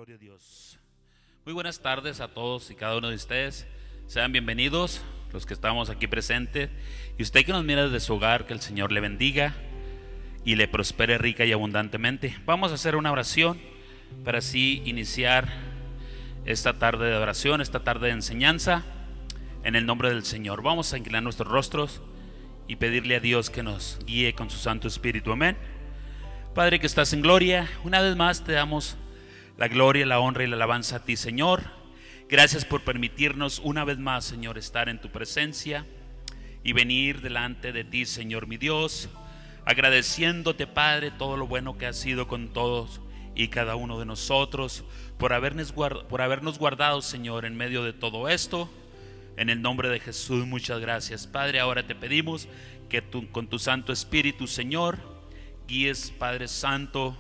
Gloria a Dios. Muy buenas tardes a todos y cada uno de ustedes. Sean bienvenidos los que estamos aquí presentes. Y usted que nos mira desde su hogar, que el Señor le bendiga y le prospere rica y abundantemente. Vamos a hacer una oración para así iniciar esta tarde de oración, esta tarde de enseñanza, en el nombre del Señor. Vamos a inclinar nuestros rostros y pedirle a Dios que nos guíe con su Santo Espíritu. Amén. Padre que estás en gloria, una vez más te damos la gloria, la honra y la alabanza a ti, Señor. Gracias por permitirnos una vez más, Señor, estar en tu presencia y venir delante de ti, Señor mi Dios, agradeciéndote, Padre, todo lo bueno que has sido con todos y cada uno de nosotros, por habernos guardado, Señor, en medio de todo esto. En el nombre de Jesús, muchas gracias, Padre. Ahora te pedimos que tú, con tu Santo Espíritu, Señor, guíes, Padre Santo,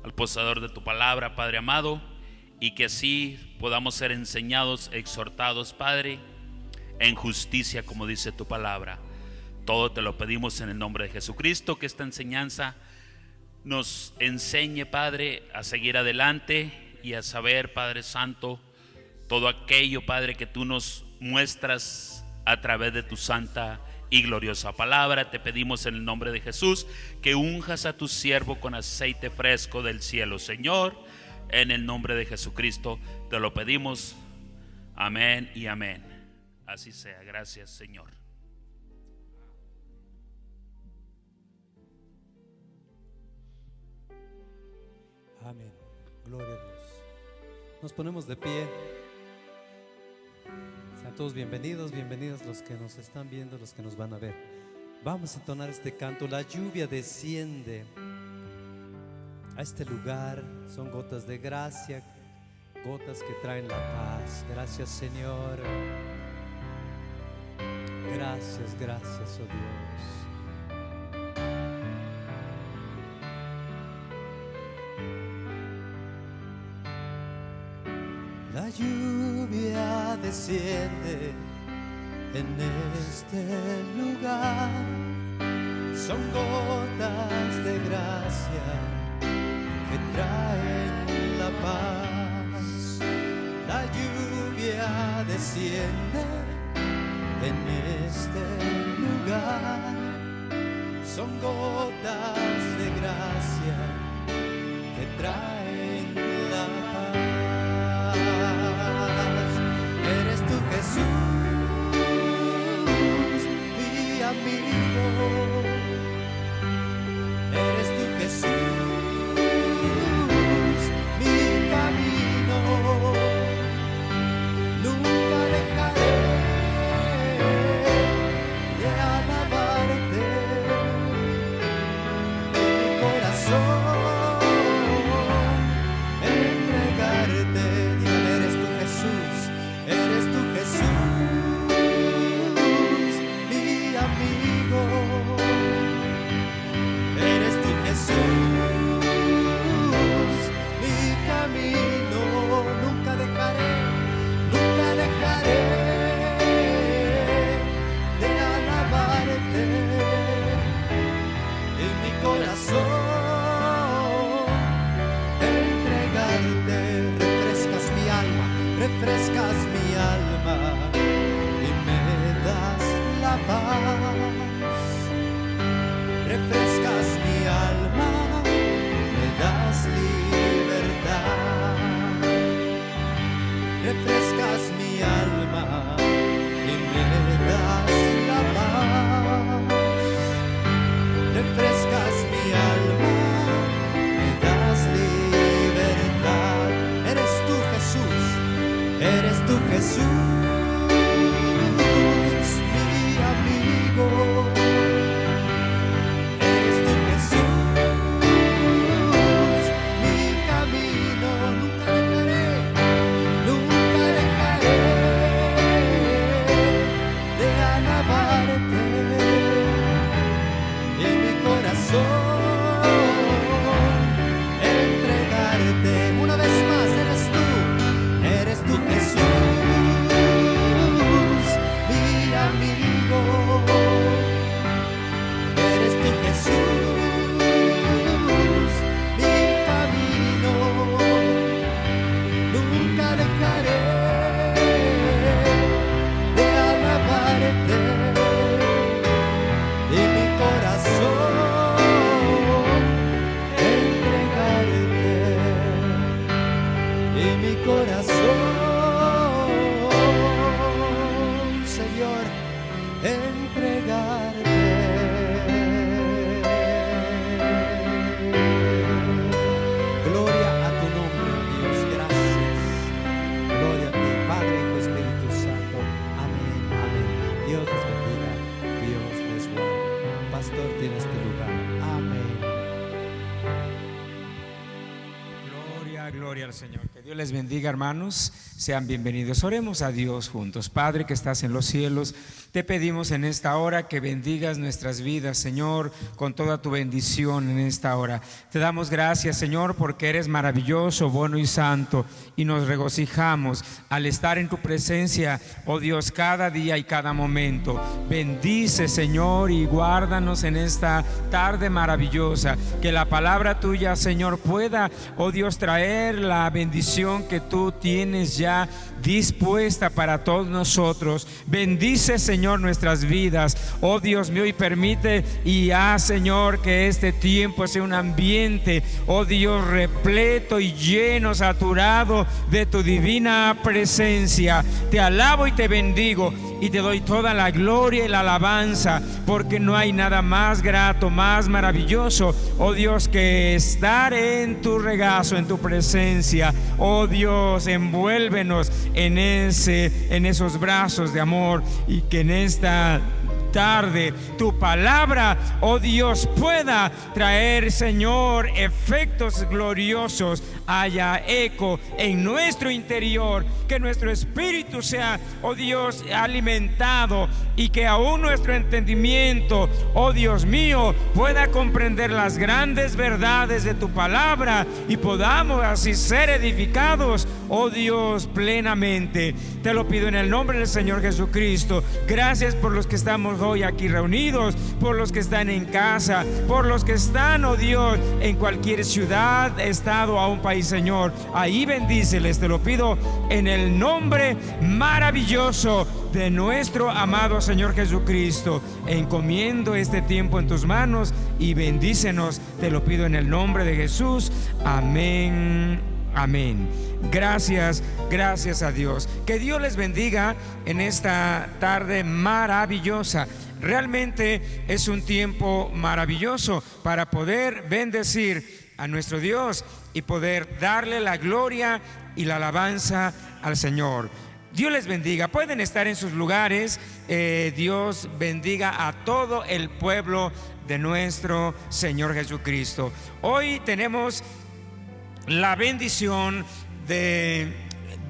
al poseedor de tu palabra, Padre amado, y que así podamos ser enseñados, exhortados, Padre, en justicia, como dice tu palabra. Todo te lo pedimos en el nombre de Jesucristo, que esta enseñanza nos enseñe, Padre, a seguir adelante y a saber, Padre Santo, todo aquello, Padre, que tú nos muestras a través de tu santa y gloriosa palabra. Te pedimos en el nombre de Jesús que unjas a tu siervo con aceite fresco del cielo, Señor. En el nombre de Jesucristo te lo pedimos. Amén y amén. Así sea. Gracias, Señor. Amén. Gloria a Dios. Nos ponemos de pie. Sean todos bienvenidos, bienvenidos los que nos están viendo, los que nos van a ver. Vamos a entonar este canto. La lluvia desciende a este lugar. Son gotas de gracia, gotas que traen la paz. Gracias, Señor. Gracias, gracias, oh Dios. La lluvia desciende en este lugar. Son gotas de gracia que traen la paz. La lluvia desciende en este lugar. Son gotas de gracia que traen la paz. Eres tú, Jesús, mi amigo. Eres tú, Jesús, mi camino. Nunca dejaré de alabarte. Mi corazón Gloria al Señor. Que Dios les bendiga, hermanos. Sean bienvenidos. Oremos a Dios juntos. Padre que estás en los cielos, te pedimos en esta hora que bendigas nuestras vidas, Señor, con toda tu bendición en esta hora. Te damos gracias, Señor, porque eres maravilloso, bueno y santo, y nos regocijamos al estar en tu presencia, oh Dios, cada día y cada momento. Bendice, Señor, y guárdanos en esta tarde maravillosa. Que la palabra tuya, Señor, pueda, oh Dios, traer la bendición que tú tienes ya dispuesta para todos nosotros. Bendice, Señor, nuestras vidas, oh Dios mío, y permite y haz, Señor, que este tiempo sea un ambiente, oh Dios, repleto y lleno, saturado de tu divina presencia. Te alabo y te bendigo y te doy toda la gloria y la alabanza, porque no hay nada más grato, más maravilloso, oh Dios, que estar en tu regazo, en tu presencia. Oh Dios, envuélvenos en esos brazos de amor, y que en esta tarde tu palabra, oh Dios, pueda traer, Señor, efectos gloriosos, haya eco en nuestro interior, que nuestro espíritu sea, oh Dios, alimentado, y que aún nuestro entendimiento, oh Dios mío, pueda comprender las grandes verdades de tu palabra, y podamos así ser edificados, oh Dios, plenamente. Te lo pido en el nombre del Señor Jesucristo. Gracias por los que estamos hoy aquí reunidos, por los que están en casa, por los que están, oh Dios, en cualquier ciudad, estado o un país, Señor. Ahí bendíceles, te lo pido en el nombre maravilloso de nuestro amado Señor Jesucristo. Encomiendo este tiempo en tus manos y bendícenos, te lo pido en el nombre de Jesús. Amén. Amén. Gracias, gracias a Dios. Que Dios les bendiga en esta tarde maravillosa. Realmente es un tiempo maravilloso para poder bendecir a nuestro Dios y poder darle la gloria y la alabanza al Señor. Dios les bendiga. Pueden estar en sus lugares. Dios bendiga a todo el pueblo de nuestro Señor Jesucristo. Hoy tenemos la bendición de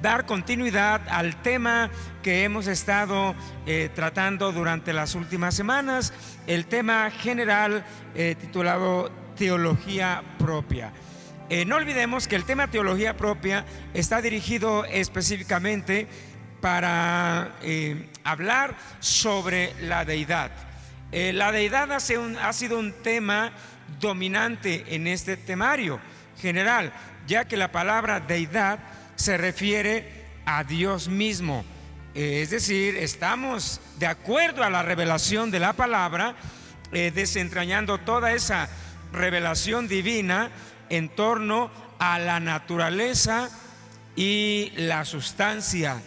dar continuidad al tema que hemos estado tratando durante las últimas semanas, el tema general titulado Teología Propia. No olvidemos que el tema Teología Propia está dirigido específicamente para hablar sobre la deidad. La deidad ha sido un tema dominante en este temario general, ya que la palabra deidad se refiere a Dios mismo. Es decir, estamos de acuerdo a la revelación de la palabra, desentrañando toda esa revelación divina en torno a la naturaleza y la sustancia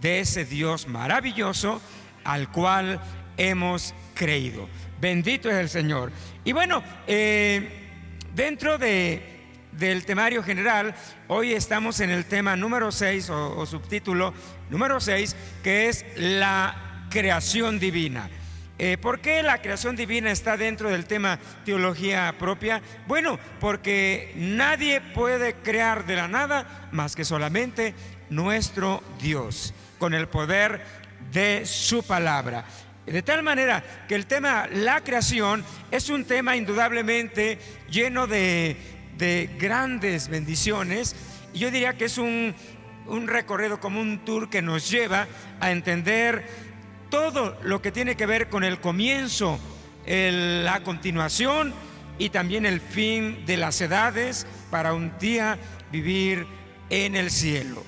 de ese Dios maravilloso al cual hemos creído. Bendito es el Señor. Y bueno, dentro del temario general, hoy estamos en el tema número 6 o subtítulo número 6, que es la creación divina. ¿Por qué la creación divina está dentro del tema teología propia? Bueno, porque nadie puede crear de la nada más que solamente nuestro Dios, con el poder de su palabra. De tal manera que el tema la creación es un tema indudablemente lleno de grandes bendiciones. Yo diría que es un recorrido, como un tour que nos lleva a entender todo lo que tiene que ver con el comienzo, la continuación y también el fin de las edades, para un día vivir en el cielo.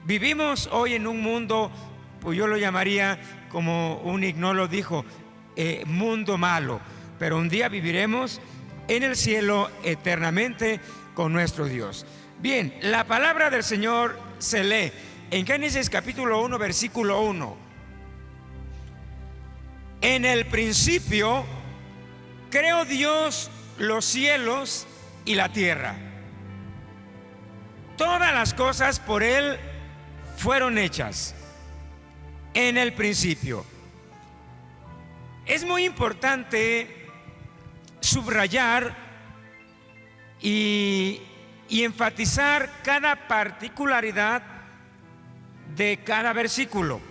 Vivimos hoy en un mundo, pues yo lo llamaría, como un ignólogo dijo, mundo malo, pero un día viviremos en el cielo eternamente con nuestro Dios. Bien, la palabra del Señor se lee en Génesis capítulo 1, versículo 1. En el principio creó Dios los cielos y la tierra. Todas las cosas por Él fueron hechas. En el principio. Es muy importante subrayar y y enfatizar cada particularidad de cada versículo,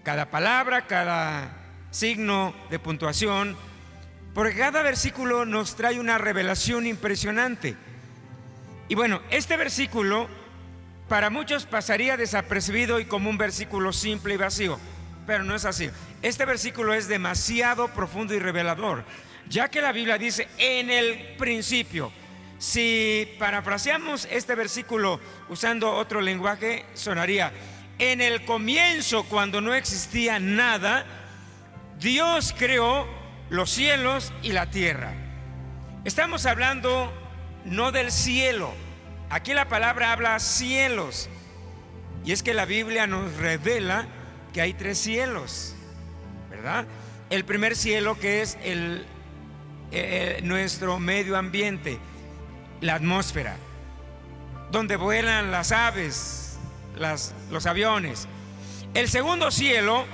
cada palabra, cada signo de puntuación, porque cada versículo nos trae una revelación impresionante. Y bueno, este versículo para muchos pasaría desapercibido y como un versículo simple y vacío, pero no es así. Este versículo es demasiado profundo y revelador, ya que la Biblia dice en el principio. Si parafraseamos este versículo usando otro lenguaje, sonaría: en el comienzo, cuando no existía nada, Dios creó los cielos y la tierra. Estamos hablando no del cielo. Aquí la palabra habla cielos. Y es que la Biblia nos revela que hay 3 cielos, ¿verdad? El primer cielo, que es nuestro medio ambiente, la atmósfera, donde vuelan las aves, los aviones. El segundo cielo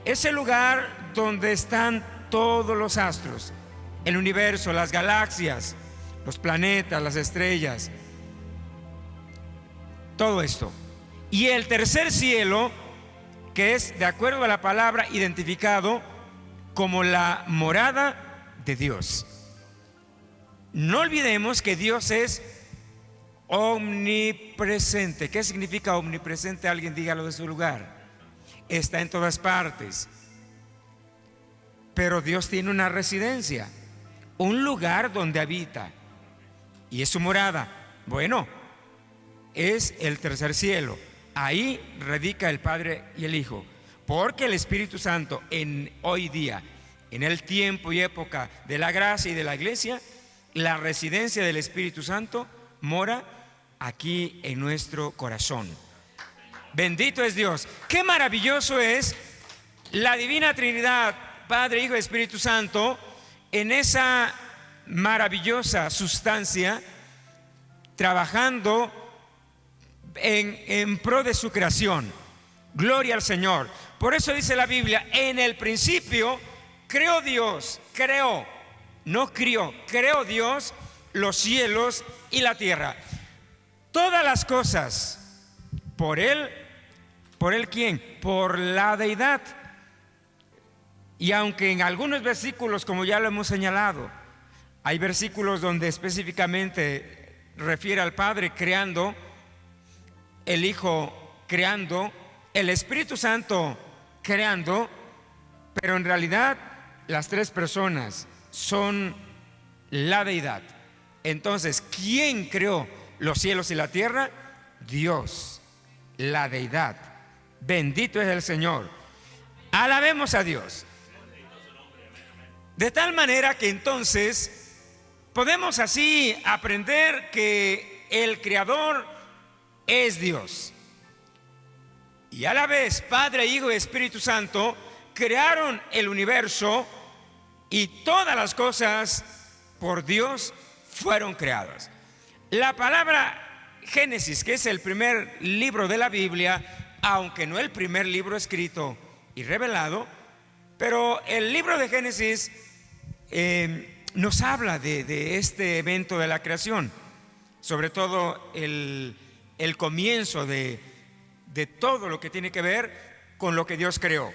es el lugar donde están todos los astros, el universo, las galaxias, los planetas, las estrellas, todo esto. Y el tercer cielo, que es, de acuerdo a la palabra, identificado como la morada de Dios. No olvidemos que Dios es omnipresente. ¿Qué significa omnipresente? Alguien dígalo de su lugar. Está en todas partes. Pero Dios tiene una residencia, un lugar donde habita, y es su morada. Bueno, es el tercer cielo. Ahí radica el Padre y el Hijo, porque el Espíritu Santo hoy día, en el tiempo y época de la gracia y de la iglesia, la residencia del Espíritu Santo mora aquí en nuestro corazón. Bendito es Dios. Qué maravilloso es la Divina Trinidad, Padre, Hijo y Espíritu Santo, en esa maravillosa sustancia, trabajando en pro de su creación. Gloria al Señor. Por eso dice la Biblia: en el principio creó Dios, no crió, creó Dios los cielos y la tierra. Todas las cosas por Él. ¿Por Él quién? Por la deidad. Y aunque en algunos versículos, como ya lo hemos señalado, hay versículos donde específicamente refiere al Padre creando, el Hijo creando, el Espíritu Santo creando, pero en realidad las 3 personas son la deidad. Entonces, ¿quién creó los cielos y la tierra? Dios, la deidad. Bendito es el Señor. Alabemos a Dios. De tal manera que entonces podemos así aprender que el Creador es Dios. Y a la vez Padre, Hijo y Espíritu Santo crearon el universo, y todas las cosas por Dios fueron creadas. La palabra Génesis, que es el primer libro de la Biblia, aunque no el primer libro escrito y revelado, pero el libro de Génesis nos habla de este evento de la creación, sobre todo el comienzo de todo lo que tiene que ver con lo que Dios creó.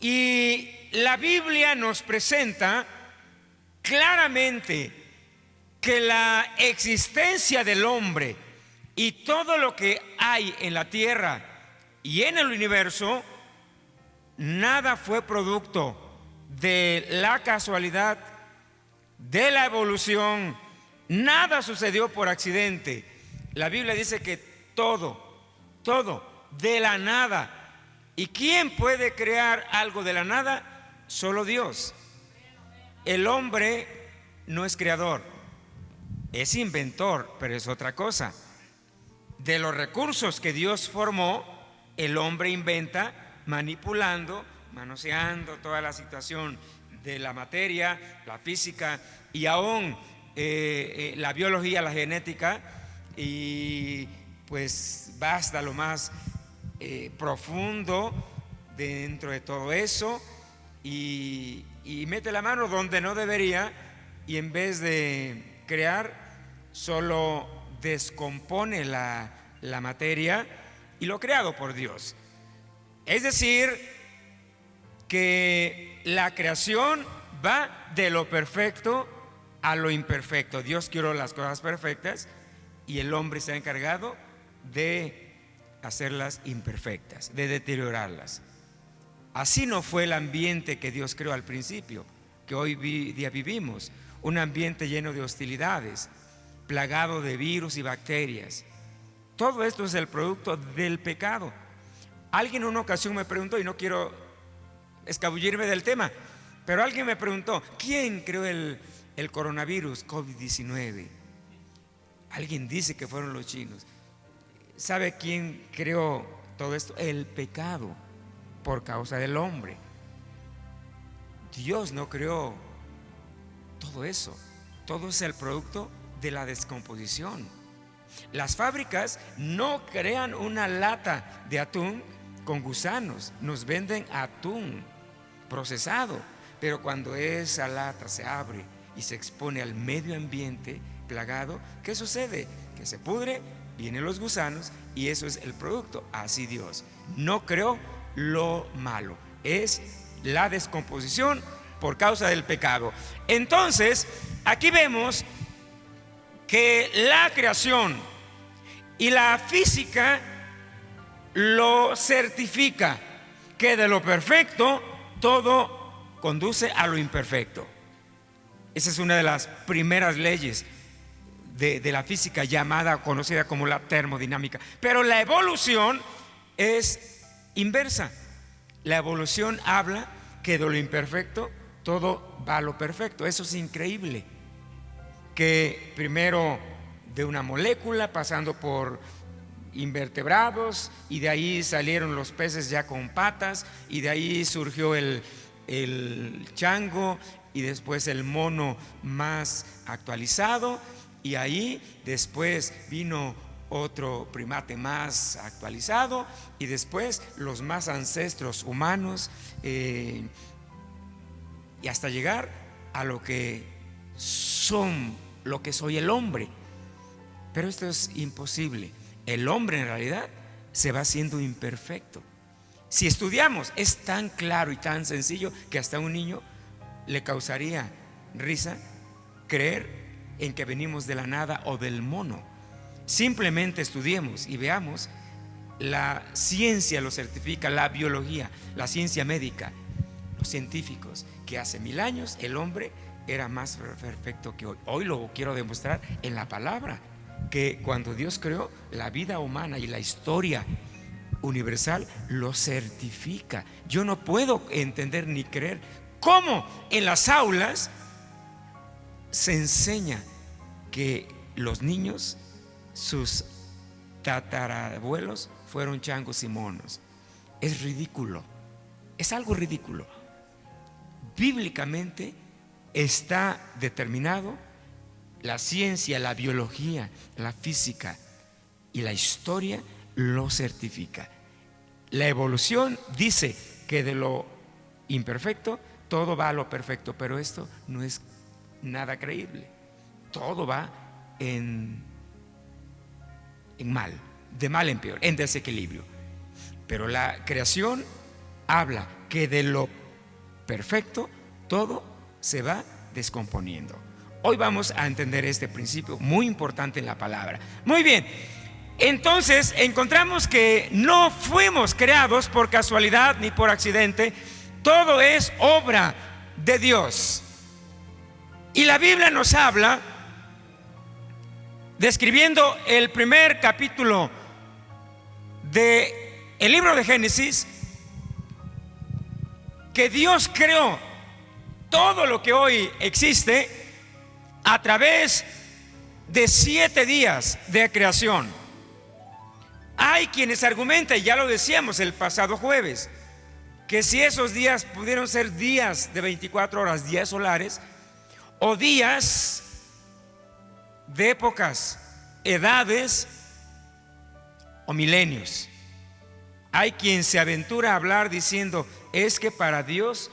Y la Biblia nos presenta claramente que la existencia del hombre y todo lo que hay en la tierra y en el universo, nada fue producto de la casualidad, de la evolución, nada sucedió por accidente. La Biblia dice que todo de la nada. ¿Y quién puede crear algo de la nada? Solo Dios. El hombre no es creador, es inventor, pero es otra cosa. De los recursos que Dios formó, el hombre inventa, manipulando, manoseando toda la situación de la materia, la física y aún la biología, la genética, y pues va hasta lo más profundo dentro de todo eso, y mete la mano donde no debería, y en vez de crear, solo descompone la materia y lo creado por Dios. Es decir, que la creación va de lo perfecto a lo imperfecto. Dios creó las cosas perfectas y el hombre se ha encargado de hacerlas imperfectas, de deteriorarlas. Así no fue el ambiente que Dios creó al principio, que hoy día vivimos, un ambiente lleno de hostilidades, plagado de virus y bacterias. Todo esto es el producto del pecado. Alguien en una ocasión me preguntó, y no quiero escabullirme del tema, pero alguien me preguntó, ¿quién creó el coronavirus COVID-19? Alguien dice que fueron los chinos. ¿Sabe quién creó todo esto? El pecado, por causa del hombre. Dios no creó todo eso. Todo es el producto de la descomposición. Las fábricas no crean una lata de atún con gusanos, nos venden atún procesado, pero cuando esa lata se abre y se expone al medio ambiente plagado, ¿qué sucede? Que se pudre, vienen los gusanos y eso es el producto. Así Dios no creó lo malo, es la descomposición por causa del pecado. Entonces, aquí vemos que la creación y la física lo certifica, que de lo perfecto todo conduce a lo imperfecto. Esa es una de las primeras leyes de la física, conocida como la termodinámica. Pero la evolución es inversa. La evolución habla que de lo imperfecto todo va a lo perfecto. Eso es increíble, que primero de una molécula, pasando por invertebrados, y de ahí salieron los peces ya con patas, y de ahí surgió el chango, y después el mono más actualizado, y ahí después vino otro primate más actualizado, y después los más ancestros humanos, y hasta llegar a lo que soy el hombre. Pero esto es imposible. El hombre en realidad se va haciendo imperfecto. Si estudiamos, es tan claro y tan sencillo que hasta a un niño le causaría risa creer en que venimos de la nada o del mono. Simplemente estudiemos y veamos. La ciencia lo certifica, la biología, la ciencia médica, los científicos, que hace 1000 años el hombre era más perfecto que hoy. Hoy lo quiero demostrar en la palabra, que cuando Dios creó la vida humana y la historia universal lo certifica. Yo no puedo entender ni creer cómo en las aulas se enseña que los niños, sus tatarabuelos, fueron changos y monos. Es ridículo, es algo ridículo. Bíblicamente está determinado. La ciencia, la biología, la física y la historia lo certifica. La evolución dice que de lo imperfecto todo va a lo perfecto, pero esto no es nada creíble. Todo va en mal, de mal en peor, en desequilibrio. Pero la creación habla que de lo perfecto todo se va descomponiendo. Hoy vamos a entender este principio muy importante en la palabra. Muy bien, entonces encontramos que no fuimos creados por casualidad ni por accidente. Todo es obra de Dios. Y la Biblia nos habla, describiendo el primer capítulo del libro de Génesis, que Dios creó todo lo que hoy existe a través de 7 días de creación. Hay quienes argumentan, y ya lo decíamos el pasado jueves, que si esos días pudieron ser días de 24 horas, días solares, o días de épocas, edades o milenios. Hay quien se aventura a hablar diciendo, es que para Dios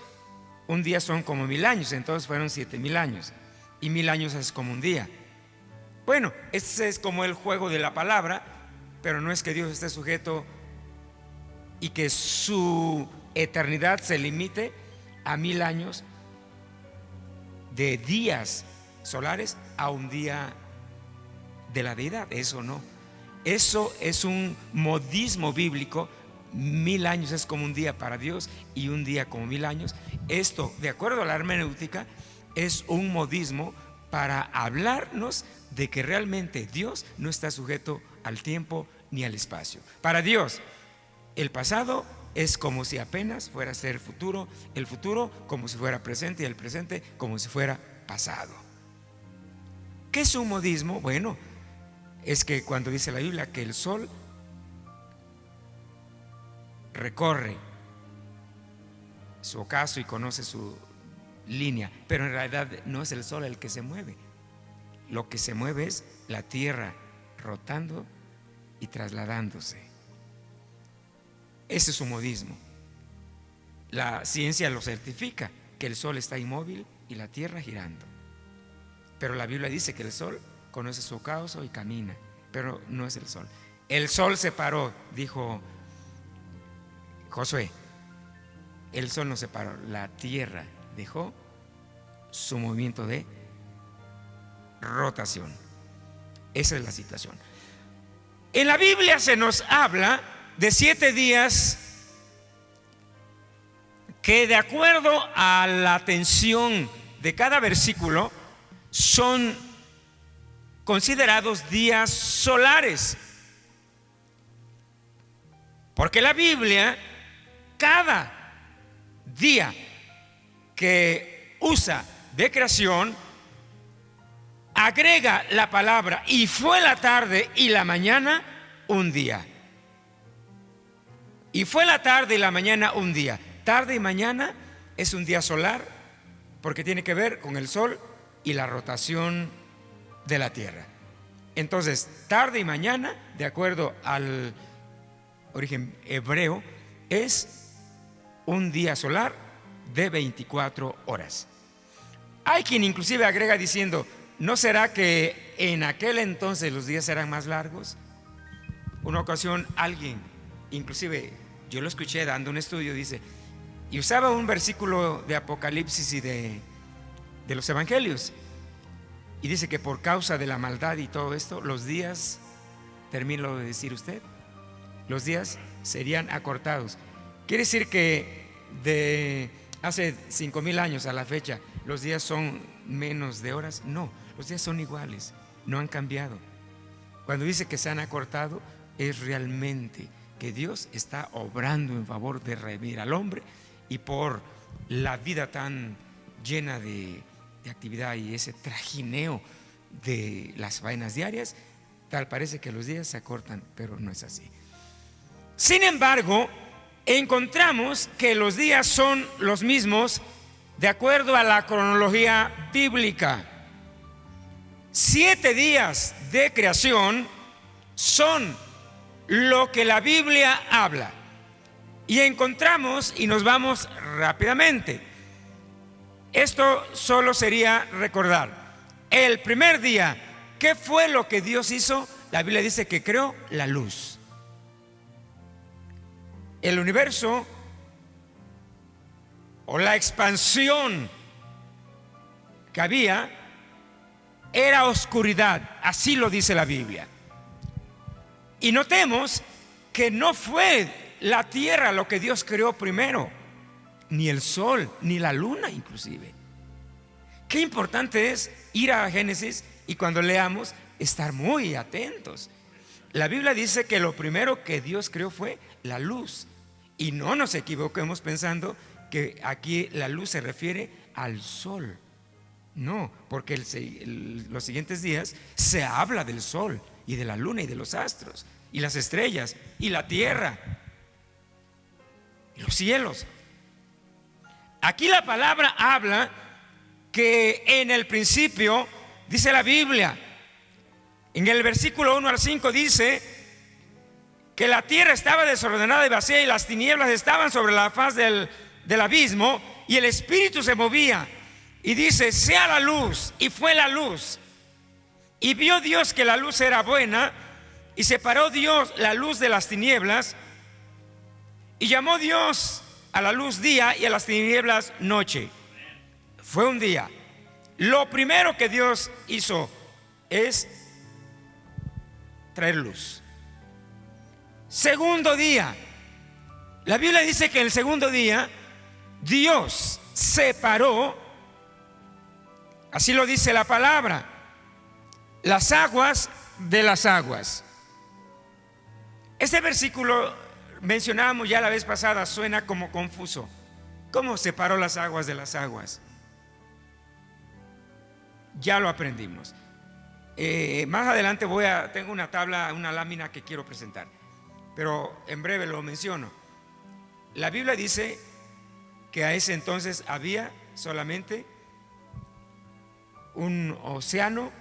un día son como 1000 años, entonces fueron 7000 años. Y 1000 años es como un día. Bueno, ese es como el juego de la palabra, pero no es que Dios esté sujeto y que su eternidad se limite a 1000 años de días solares a un día de la deidad. Eso no. Eso es un modismo bíblico. 1000 años es como un día para Dios y un día como 1000 años. Esto, de acuerdo a la hermenéutica, es un modismo para hablarnos de que realmente Dios no está sujeto al tiempo ni al espacio. Para Dios, el pasado es como si apenas fuera a ser el futuro como si fuera presente y el presente como si fuera pasado. ¿Qué es un modismo? Bueno, es que cuando dice la Biblia que el sol recorre su ocaso y conoce su línea, pero en realidad no es el sol el que se mueve. Lo que se mueve es la tierra rotando y trasladándose. Ese es un modismo. La ciencia lo certifica, que el sol está inmóvil y la tierra girando. Pero la Biblia dice que el sol conoce su ocaso y camina, pero no es el sol. El sol se paró, dijo Josué. El sol no se paró, la tierra dejó su movimiento de rotación. Esa es la situación. En la Biblia se nos habla de 7 días que, de acuerdo a la atención de cada versículo, son considerados días solares. Porque la Biblia, cada día que usa de creación, agrega la palabra "y fue la tarde y la mañana un día". Y fue la tarde y la mañana un día. Tarde y mañana es un día solar porque tiene que ver con el sol y la rotación de la tierra. Entonces, tarde y mañana, de acuerdo al origen hebreo, es un día solar de 24 horas. Hay quien inclusive agrega diciendo: ¿no será que en aquel entonces los días eran más largos? Una ocasión alguien, inclusive yo lo escuché dando un estudio, dice, y usaba un versículo de Apocalipsis y de los evangelios, y dice que por causa de la maldad y todo esto, los días, termino de decir usted, los días serían acortados. Quiere decir que de hace 5000 años a la fecha los días son menos de horas. No, los días son iguales, no han cambiado. Cuando dice que se han acortado, es realmente que Dios está obrando en favor de redimir al hombre, y por la vida tan llena de actividad y ese trajineo de las faenas diarias, tal parece que los días se acortan, pero no es así. Sin embargo, encontramos que los días son los mismos de acuerdo a la cronología bíblica. 7 días de creación son lo que la Biblia habla. Y encontramos, y nos vamos rápidamente. Esto solo sería recordar. El primer día, ¿qué fue lo que Dios hizo? La Biblia dice que creó la luz. El universo, o la expansión que había, era oscuridad, así lo dice la Biblia. Y notemos que no fue la tierra lo que Dios creó primero, ni el sol, ni la luna inclusive. Qué importante es ir a Génesis y cuando leamos estar muy atentos. La Biblia dice que lo primero que Dios creó fue la luz, y no nos equivoquemos pensando que aquí la luz se refiere al sol. No, porque los siguientes días se habla del sol y de la luna y de los astros y las estrellas y la tierra y los cielos. Aquí la palabra habla que en el principio, dice la Biblia, en el versículo 1 al 5 dice que la tierra estaba desordenada y vacía y las tinieblas estaban sobre la faz del abismo y el Espíritu se movía, y dice: sea la luz, y fue la luz. Y vio Dios que la luz era buena, y separó Dios la luz de las tinieblas, y llamó Dios a la luz día y a las tinieblas noche. Fue un día. Lo primero que Dios hizo es traer luz. Segundo día. La Biblia dice que el segundo día Dios separó, así lo dice la palabra, las aguas de las aguas. Este versículo mencionábamos ya la vez pasada, suena como confuso. ¿Cómo separó las aguas de las aguas? Ya lo aprendimos. Más adelante tengo una tabla, una lámina que quiero presentar, pero en breve lo menciono. La Biblia dice que a ese entonces había solamente un océano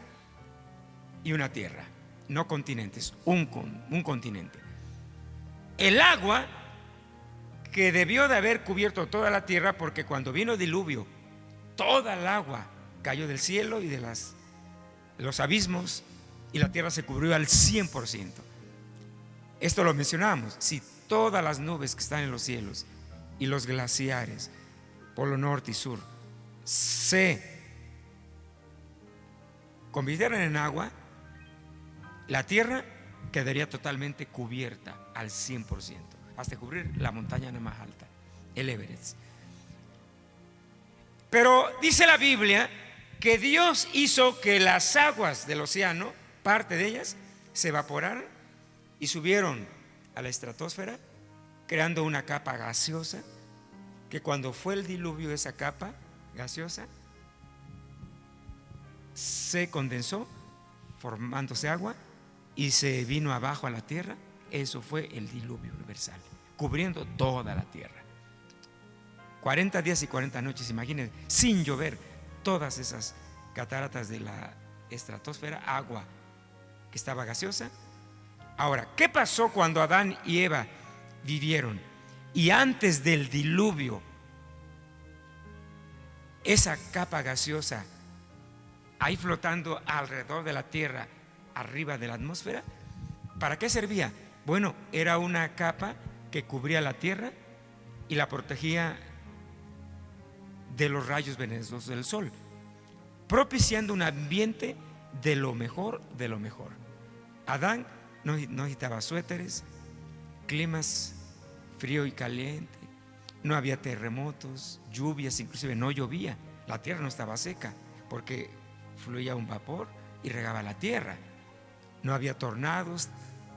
y una tierra, no continentes, un continente. El agua que debió de haber cubierto toda la tierra, porque cuando vino el diluvio, toda el agua cayó del cielo y de los abismos, y la tierra se cubrió al 100%. Esto lo mencionamos. Si todas las nubes que están en los cielos y los glaciares, polo norte y sur, se convirtieran en agua, la tierra quedaría totalmente cubierta al 100%, hasta cubrir la montaña más alta, el Everest. Pero dice la Biblia que Dios hizo que las aguas del océano, parte de ellas, se evaporaran y subieron a la estratosfera, creando una capa gaseosa, que cuando fue el diluvio, esa capa gaseosa se condensó, formándose agua, y se vino abajo a la tierra. Eso fue el diluvio universal, cubriendo toda la tierra. 40 días y 40 noches, imagínense, sin llover, todas esas cataratas de la estratosfera, agua que estaba gaseosa. Ahora, ¿qué pasó cuando Adán y Eva vivieron? Y antes del diluvio, esa capa gaseosa ahí flotando alrededor de la tierra, arriba de la atmósfera, ¿para qué servía? Bueno, era una capa que cubría la tierra y la protegía de los rayos venenosos del sol, propiciando un ambiente de lo mejor de lo mejor. Adán no necesitaba suéteres, climas frío y caliente, no había terremotos, lluvias, inclusive no llovía, la tierra no estaba seca porque fluía un vapor y regaba la tierra. No había tornados,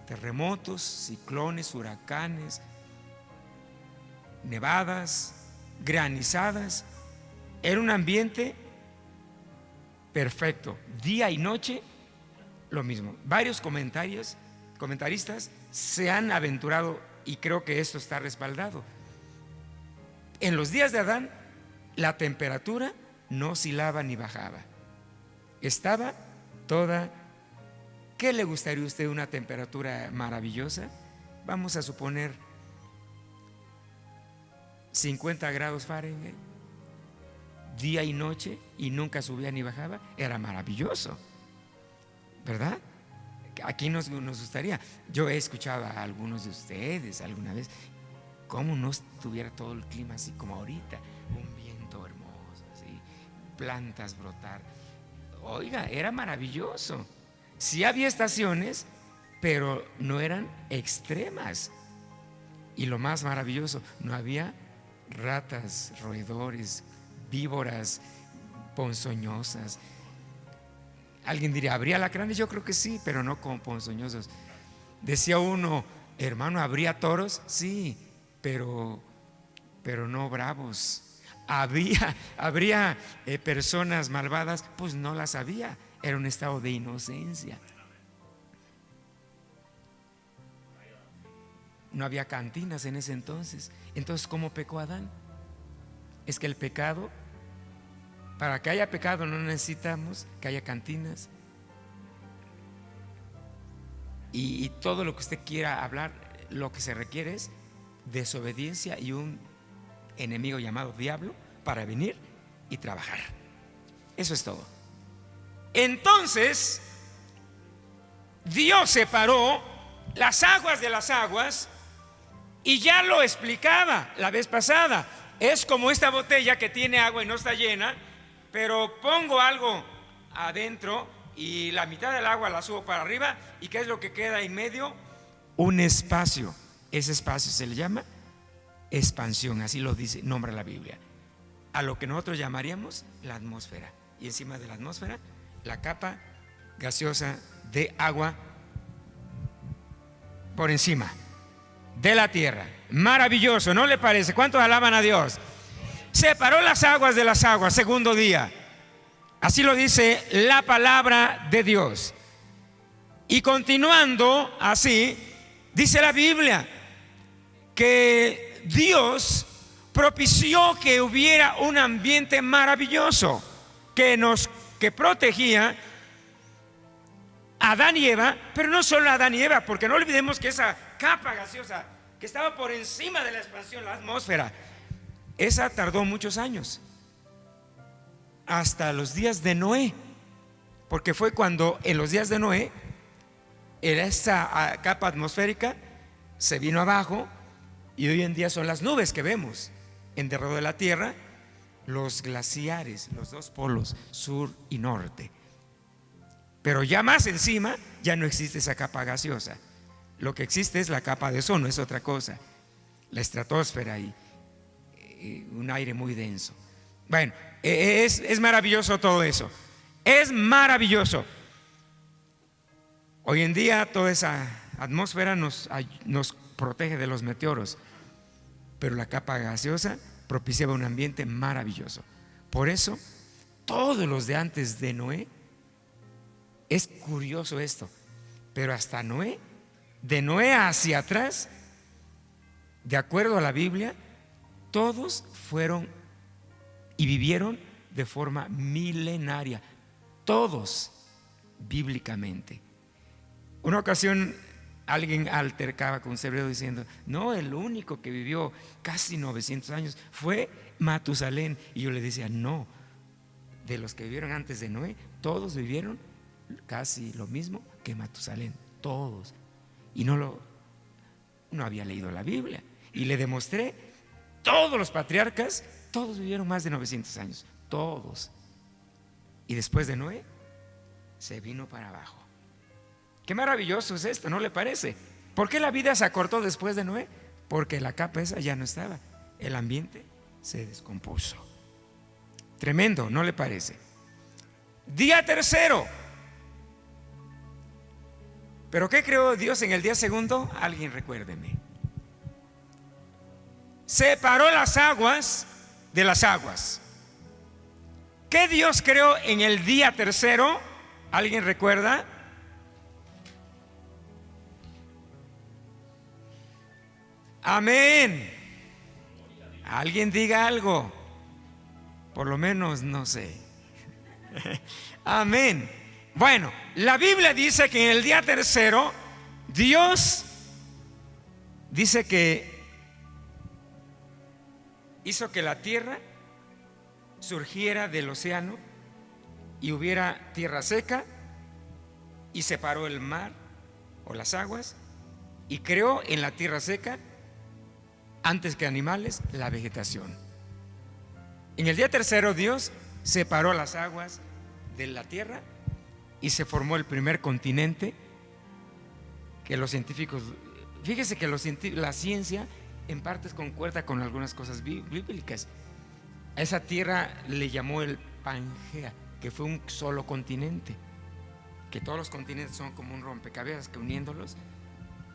terremotos, ciclones, huracanes, nevadas, granizadas. Era un ambiente perfecto, día y noche lo mismo. Varios comentaristas se han aventurado, y creo que esto está respaldado. En los días de Adán, la temperatura no oscilaba ni bajaba, estaba toda. ¿Qué le gustaría a usted? ¿Una temperatura maravillosa? Vamos a suponer 50 grados Fahrenheit, día y noche, y nunca subía ni bajaba. Era maravilloso, ¿verdad? Aquí nos gustaría. Yo he escuchado a algunos de ustedes alguna vez cómo no estuviera todo el clima así como ahorita, un viento hermoso, así, plantas brotar. Oiga, era maravilloso. Sí había estaciones, pero no eran extremas. Y lo más maravilloso, no había ratas, roedores, víboras ponzoñosas. Alguien diría, ¿habría alacranes? Yo creo que sí, pero no como ponzoñosos. Decía uno, hermano, ¿habría toros? Sí, pero no bravos. ¿Habría personas malvadas? Pues no las había. Era un estado de inocencia. No había cantinas en ese entonces. Entonces, ¿cómo pecó Adán? Es que el pecado, para que haya pecado, no necesitamos que haya cantinas. Y todo lo que usted quiera hablar, lo que se requiere es desobediencia y un enemigo llamado diablo para venir y trabajar. Eso es todo. Entonces, Dios separó las aguas de las aguas, y ya lo explicaba la vez pasada. Es como esta botella que tiene agua y no está llena, pero pongo algo adentro y la mitad del agua la subo para arriba, ¿y qué es lo que queda en medio? Un espacio. Ese espacio se le llama expansión, así lo dice, nombra la Biblia, a lo que nosotros llamaríamos la atmósfera. Y encima de la atmósfera, la capa gaseosa de agua por encima de la tierra. Maravilloso, ¿no le parece? ¿Cuántos alaban a Dios? Separó las aguas de las aguas, segundo día. Así lo dice la palabra de Dios. Y continuando así, dice la Biblia que Dios propició que hubiera un ambiente maravilloso que protegía a Adán y Eva, pero no solo a Adán y Eva, porque no olvidemos que esa capa gaseosa que estaba por encima de la expansión, la atmósfera, esa tardó muchos años, hasta los días de Noé, porque fue cuando en los días de Noé esa capa atmosférica se vino abajo, y hoy en día son las nubes que vemos en derredor de la tierra, los glaciares, los dos polos, sur y norte. Pero ya más encima ya no existe esa capa gaseosa. Lo que existe es la capa de ozono, es otra cosa, la estratosfera y un aire muy denso. Bueno, es maravilloso todo eso. Es maravilloso. Hoy en día toda esa atmósfera nos protege de los meteoros, pero la capa gaseosa propiciaba un ambiente maravilloso. Por eso, todos los de antes de Noé, es curioso esto, pero hasta Noé, de Noé hacia atrás, de acuerdo a la Biblia, todos fueron y vivieron de forma milenaria, todos bíblicamente. Una ocasión alguien altercaba con un hebreo diciendo: no, el único que vivió casi 900 años fue Matusalén. Y yo le decía: no, de los que vivieron antes de Noé, todos vivieron casi lo mismo que Matusalén, todos. Y no había leído la Biblia, y le demostré, todos los patriarcas, todos vivieron más de 900 años, todos. Y después de Noé se vino para abajo. Qué maravilloso es esto, ¿no le parece? ¿Por qué la vida se acortó después de Noé? Porque la capa esa ya no estaba, el ambiente se descompuso. Tremendo, ¿no le parece? Día tercero. ¿Pero qué creó Dios en el día segundo? Alguien recuérdeme. Separó las aguas de las aguas. ¿Qué Dios creó en el día tercero? ¿Alguien recuerda? Amén. Alguien diga algo. Por lo menos no sé. Amén. Bueno, la Biblia dice que en el día tercero Dios dice que hizo que la tierra surgiera del océano y hubiera tierra seca, y separó el mar o las aguas, y creó en la tierra seca, antes que animales, la vegetación. En el día tercero Dios separó las aguas de la tierra y se formó el primer continente, que los científicos, fíjese que la ciencia en partes concuerda con algunas cosas bíblicas. A esa tierra le llamó el Pangea, que fue un solo continente, que todos los continentes son como un rompecabezas, que uniéndolos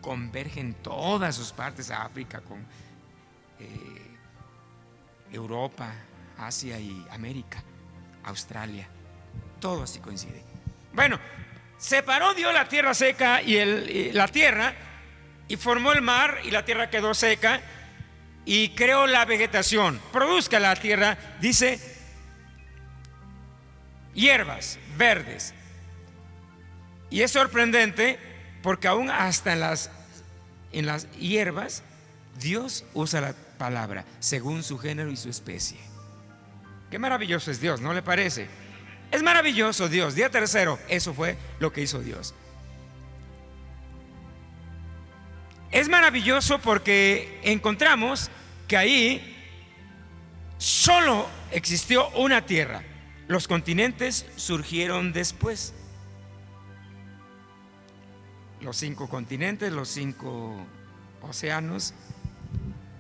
convergen todas sus partes, a África con Europa, Asia y América, Australia, todo así coincide. Bueno, separó Dios la tierra seca y la tierra, y formó el mar, y la tierra quedó seca, y creó la vegetación. Produzca la tierra, dice, hierbas verdes. Y es sorprendente porque aún hasta en las hierbas Dios usa la palabra según su género y su especie. Qué maravilloso es Dios, ¿no le parece? Es maravilloso Dios. Día tercero, eso fue lo que hizo Dios. Es maravilloso porque encontramos que ahí solo existió una tierra. Los continentes surgieron después. Los 5 continentes, los 5 océanos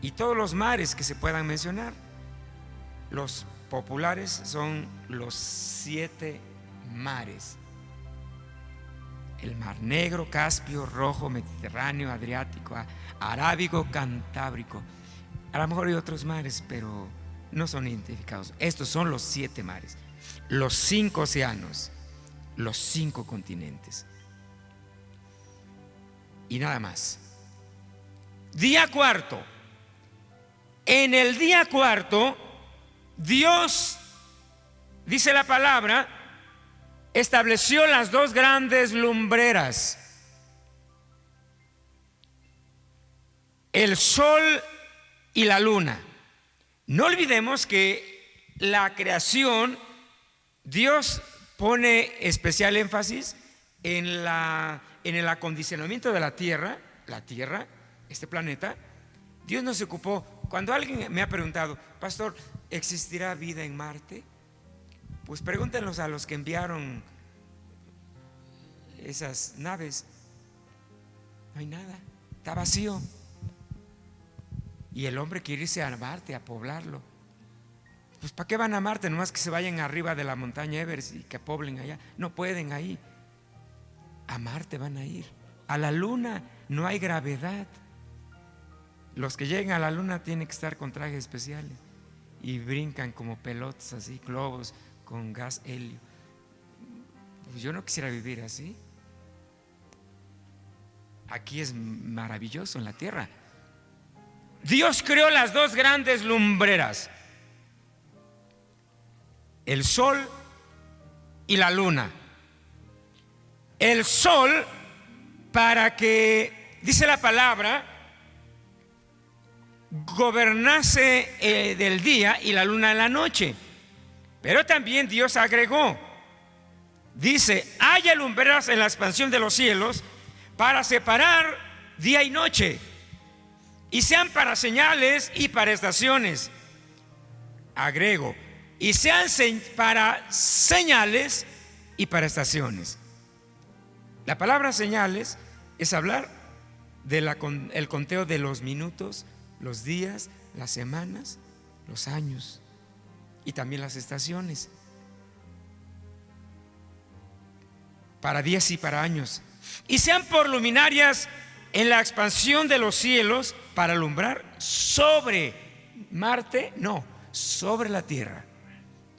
y todos los mares que se puedan mencionar. Los populares son los 7 mares: el Mar Negro, Caspio, Rojo, Mediterráneo, Adriático, Arábigo, Cantábrico. A lo mejor hay otros mares, pero no son identificados. Estos son los 7 mares, los 5 océanos, los 5 continentes. Y nada más. Día cuarto. En el día cuarto, Dios, dice la palabra, estableció las 2 grandes lumbreras, el sol y la luna. No olvidemos que la creación, Dios pone especial énfasis en el acondicionamiento de la tierra, este planeta. Dios no se ocupó. Cuando alguien me ha preguntado, pastor, ¿existirá vida en Marte? Pues pregúntenlos a los que enviaron esas naves. No hay nada, está vacío. Y el hombre quiere irse a Marte, a poblarlo. Pues ¿para qué van a Marte? Nomás que se vayan arriba de la montaña Everest y que poblen allá. No pueden ahí. A Marte van a ir. A la Luna no hay gravedad. Los que llegan a la Luna tienen que estar con trajes especiales y brincan como pelotas así, globos con gas helio. Pues yo no quisiera vivir así. Aquí es maravilloso en la tierra. Dios creó las 2 grandes lumbreras, el sol y la luna. El sol para que, dice la palabra, gobernase del día y la luna en la noche. Pero también Dios agregó, dice, haya lumbreras en la expansión de los cielos para separar día y noche, y sean para señales y para estaciones. Agrego, y sean para señales y para estaciones. La palabra señales es hablar del conteo de los minutos, los días, las semanas, los años y también las estaciones. Para días y para años. Y sean por luminarias en la expansión de los cielos para alumbrar sobre Marte, no, sobre la tierra.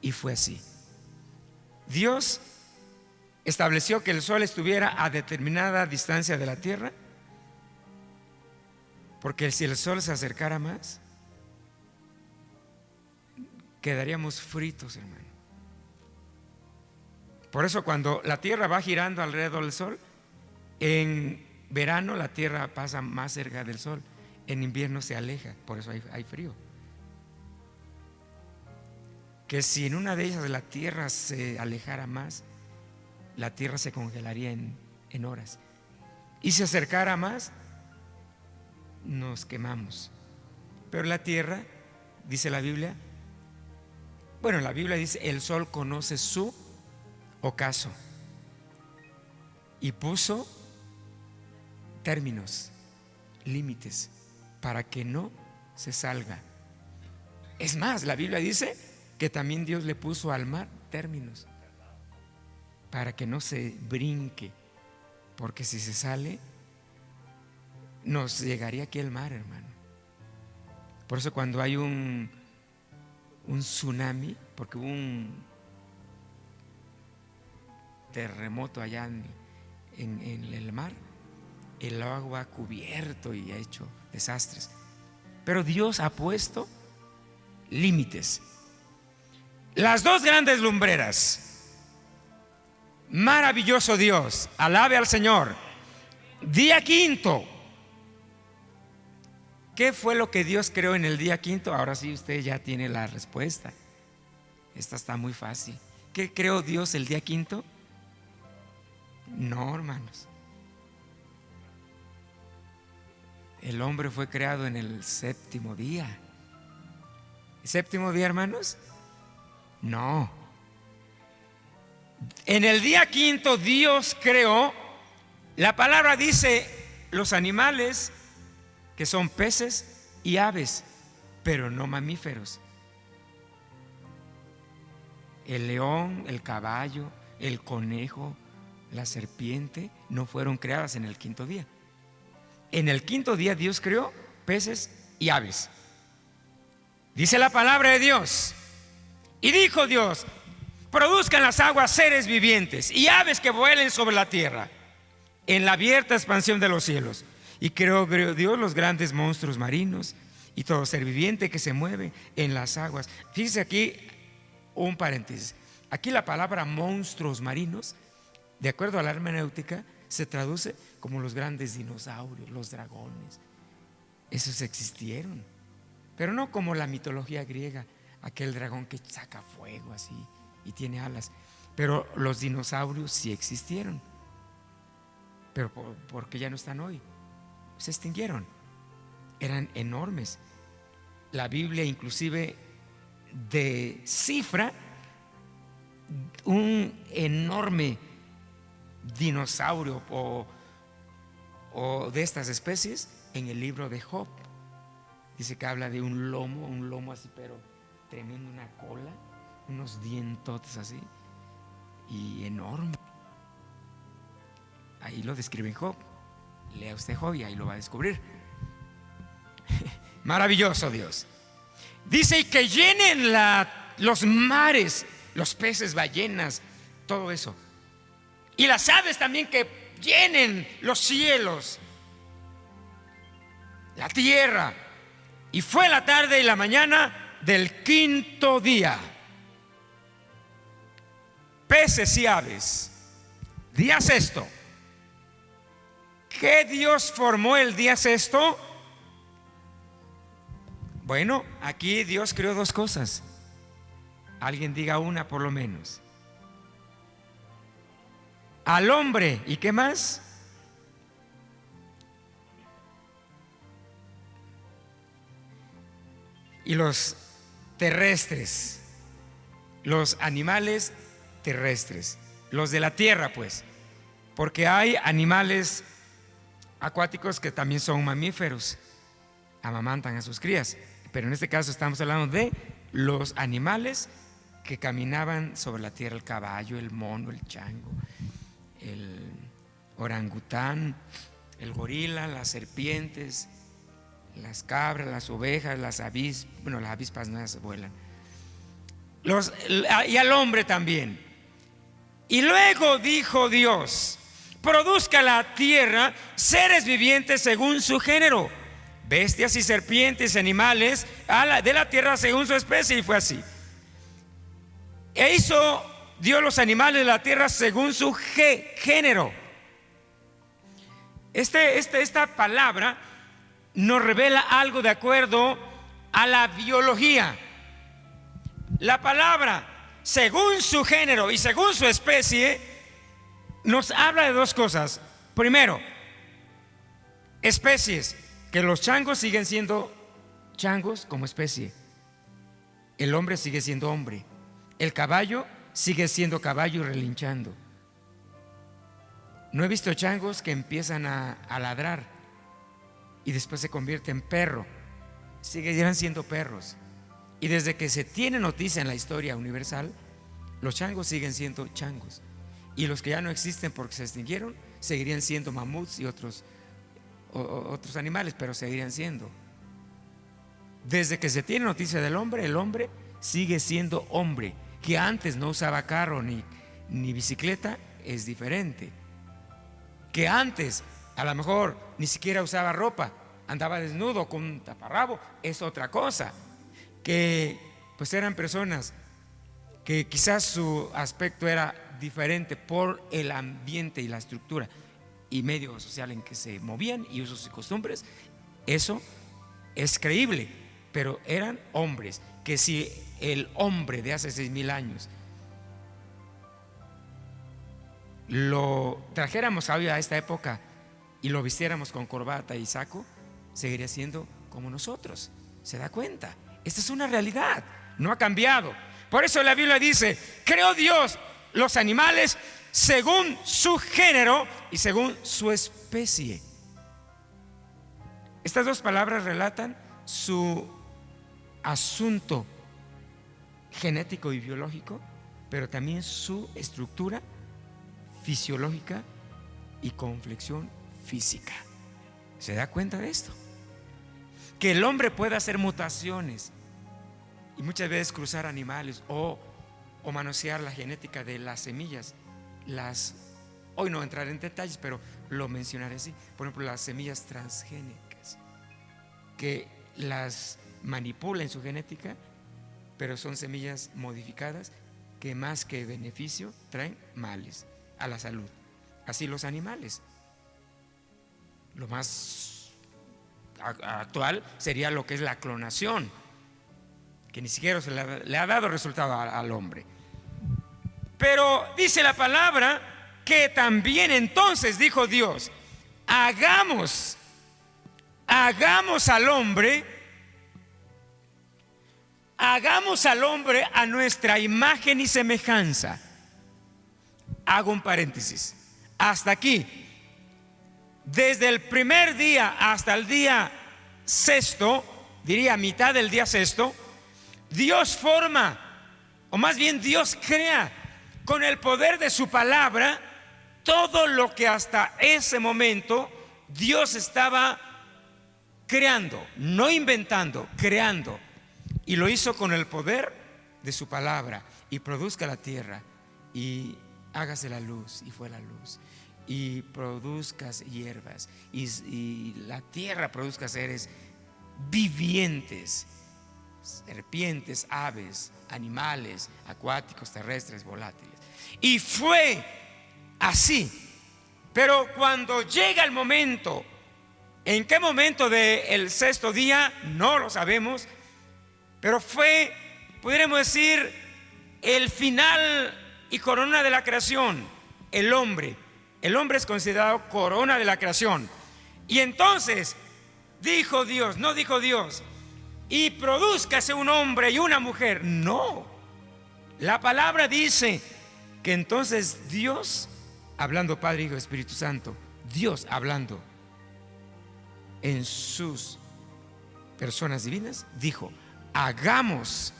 Y fue así. Dios estableció que el sol estuviera a determinada distancia de la tierra, porque si el sol se acercara más, quedaríamos fritos, hermano. Por eso cuando la tierra va girando alrededor del sol, en verano la tierra pasa más cerca del sol, en invierno se aleja, por eso hay frío. Que si en una de ellas la tierra se alejara más, la tierra se congelaría en horas, y se acercara más, nos quemamos. Pero la tierra, dice la Biblia, bueno, la Biblia dice, el sol conoce su ocaso, y puso términos, límites, para que no se salga. Es más, la Biblia dice que también Dios le puso al mar términos, para que no se brinque, porque si se sale, nos llegaría aquí el mar, hermano. Por eso cuando hay un tsunami, porque hubo un terremoto allá en el mar, el agua ha cubierto y ha hecho desastres. Pero Dios ha puesto límites. Las 2 grandes lumbreras. Maravilloso Dios, alabe al Señor. Día quinto. ¿Qué fue lo que Dios creó en el día quinto? Ahora sí usted ya tiene la respuesta. Esta está muy fácil. ¿Qué creó Dios el día quinto? No, hermanos. El hombre fue creado en el séptimo día. ¿El séptimo día, hermanos? No. En el día quinto Dios creó, la palabra dice, los animales que son peces y aves, pero no mamíferos. El león, el caballo, el conejo, la serpiente no fueron creadas en el quinto día. En el quinto día Dios creó peces y aves. Dice la palabra de Dios: y dijo Dios, produzcan las aguas seres vivientes y aves que vuelen sobre la tierra en la abierta expansión de los cielos. Y creó Dios los grandes monstruos marinos y todo ser viviente que se mueve en las aguas. Fíjese aquí un paréntesis. Aquí la palabra monstruos marinos, de acuerdo a la hermenéutica, se traduce como los grandes dinosaurios, los dragones. Esos existieron, pero no como la mitología griega, aquel dragón que saca fuego así y tiene alas. Pero los dinosaurios sí existieron, pero porque ya no están hoy, se extinguieron. Eran enormes. La Biblia inclusive descifra un enorme dinosaurio o de estas especies en el libro de Job. Dice que habla de un lomo así, pero tremendo, una cola, unos dientotes así y enorme. Ahí lo describe en Job. Lea usted Job y ahí lo va a descubrir. Maravilloso Dios. Dice: y que llenen los mares, los peces, ballenas, todo eso. Y las aves también, que llenen los cielos, la tierra. Y fue la tarde y la mañana del quinto día. Peces y aves. Día sexto. ¿Qué Dios formó el día sexto? Bueno, aquí Dios creó dos cosas. Alguien diga una por lo menos. Al hombre, ¿y qué más? Y los terrestres, los animales terrestres, los de la tierra, pues, porque hay animales acuáticos que también son mamíferos, amamantan a sus crías, pero en este caso estamos hablando de los animales que caminaban sobre la tierra: el caballo, el mono, el chango, el orangután, el gorila, las serpientes, las cabras, las ovejas, las avispas. Bueno, las avispas no se vuelan. Y al hombre también. Y luego dijo Dios: produzca la tierra seres vivientes según su género, bestias y serpientes, animales de la tierra según su especie. Y fue así. E hizo Dios los animales de la tierra según su género. Esta palabra nos revela algo de acuerdo a la biología. La palabra según su género y según su especie nos habla de dos cosas. Primero, especies, que los changos siguen siendo changos como especie, el hombre sigue siendo hombre, el caballo sigue siendo caballo y relinchando. No he visto changos que empiezan a ladrar y después se convierte en perro. Seguirán siendo perros. Y desde que se tiene noticia en la historia universal, los changos siguen siendo changos. Y los que ya no existen porque se extinguieron, seguirían siendo mamuts y otros animales, pero seguirían siendo. Desde que se tiene noticia del hombre, el hombre sigue siendo hombre. Que antes no usaba carro ni bicicleta es diferente. Que antes a lo mejor ni siquiera usaba ropa, andaba desnudo con un taparrabo, es otra cosa. Que pues eran personas que quizás su aspecto era diferente por el ambiente y la estructura y medio social en que se movían y usos y costumbres. Eso es creíble, pero eran hombres. Que si el hombre de hace 6,000 años lo trajéramos a esta época y lo vistiéramos con corbata y saco, seguiría siendo como nosotros. ¿Se da cuenta? Esta es una realidad, no ha cambiado. Por eso la Biblia dice: creó Dios los animales según su género y según su especie. Estas dos palabras relatan su asunto genético y biológico, pero también su estructura fisiológica y conflexión física. ¿Se da cuenta de esto? Que el hombre puede hacer mutaciones y muchas veces cruzar animales o manosear la genética de las semillas. Hoy no entraré en detalles, pero lo mencionaré así. Por ejemplo, las semillas transgénicas, que las manipula en su genética, pero son semillas modificadas que más que beneficio traen males a la salud. Así los animales. Lo más actual sería lo que es la clonación, que ni siquiera le ha dado resultado al hombre. Pero dice la palabra que también entonces dijo Dios: hagamos al hombre a nuestra imagen y semejanza. Hago un paréntesis. Hasta aquí, desde el primer día hasta el día sexto, diría mitad del día sexto, Dios forma, o más bien Dios crea con el poder de su palabra todo lo que hasta ese momento Dios estaba creando, no inventando, creando. Y lo hizo con el poder de su palabra. Y produzca la tierra, y hágase la luz, y fue la luz. Y produzcas hierbas, y la tierra produzca seres vivientes, serpientes, aves, animales, acuáticos, terrestres, volátiles. Y fue así. Pero cuando llega el momento, ¿en qué momento del sexto día? No lo sabemos. Pero fue, pudiéramos decir, el final y corona de la creación. El hombre es considerado corona de la creación. Y entonces dijo Dios, no dijo Dios: y produzcase un hombre y una mujer. No, la palabra dice que entonces Dios, hablando Padre, Hijo, Espíritu Santo, Dios hablando en sus personas divinas, dijo: hagamos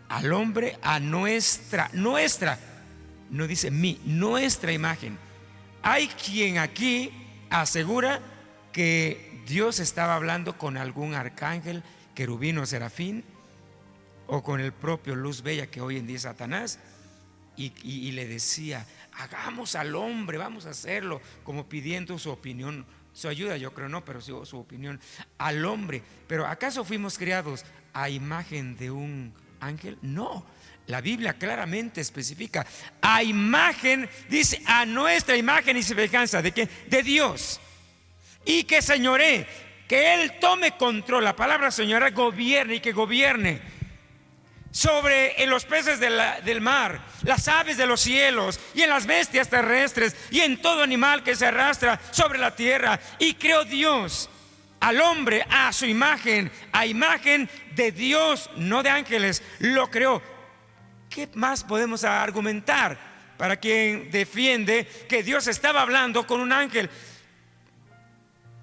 al hombre a nuestra, no dice nuestra imagen. Hay quien aquí asegura que Dios estaba hablando con algún arcángel, querubín o serafín, o con el propio luz bella, que hoy en día es Satanás, y le decía: hagamos al hombre, vamos a hacerlo, como pidiendo su opinión, su ayuda, yo creo, no, pero su opinión al hombre. Pero ¿acaso fuimos creados a imagen de un ángel? No, la Biblia claramente especifica: a imagen, dice, a nuestra imagen y semejanza. ¿De qué? De Dios. Y que señoree, que Él tome control. La palabra señorear, gobierne, y que gobierne sobre en los peces del mar, las aves de los cielos, y en las bestias terrestres, y en todo animal que se arrastra sobre la tierra. Y creó Dios al hombre a su imagen, a imagen de Dios, no de ángeles, lo creó. ¿Qué más podemos argumentar para quien defiende que Dios estaba hablando con un ángel?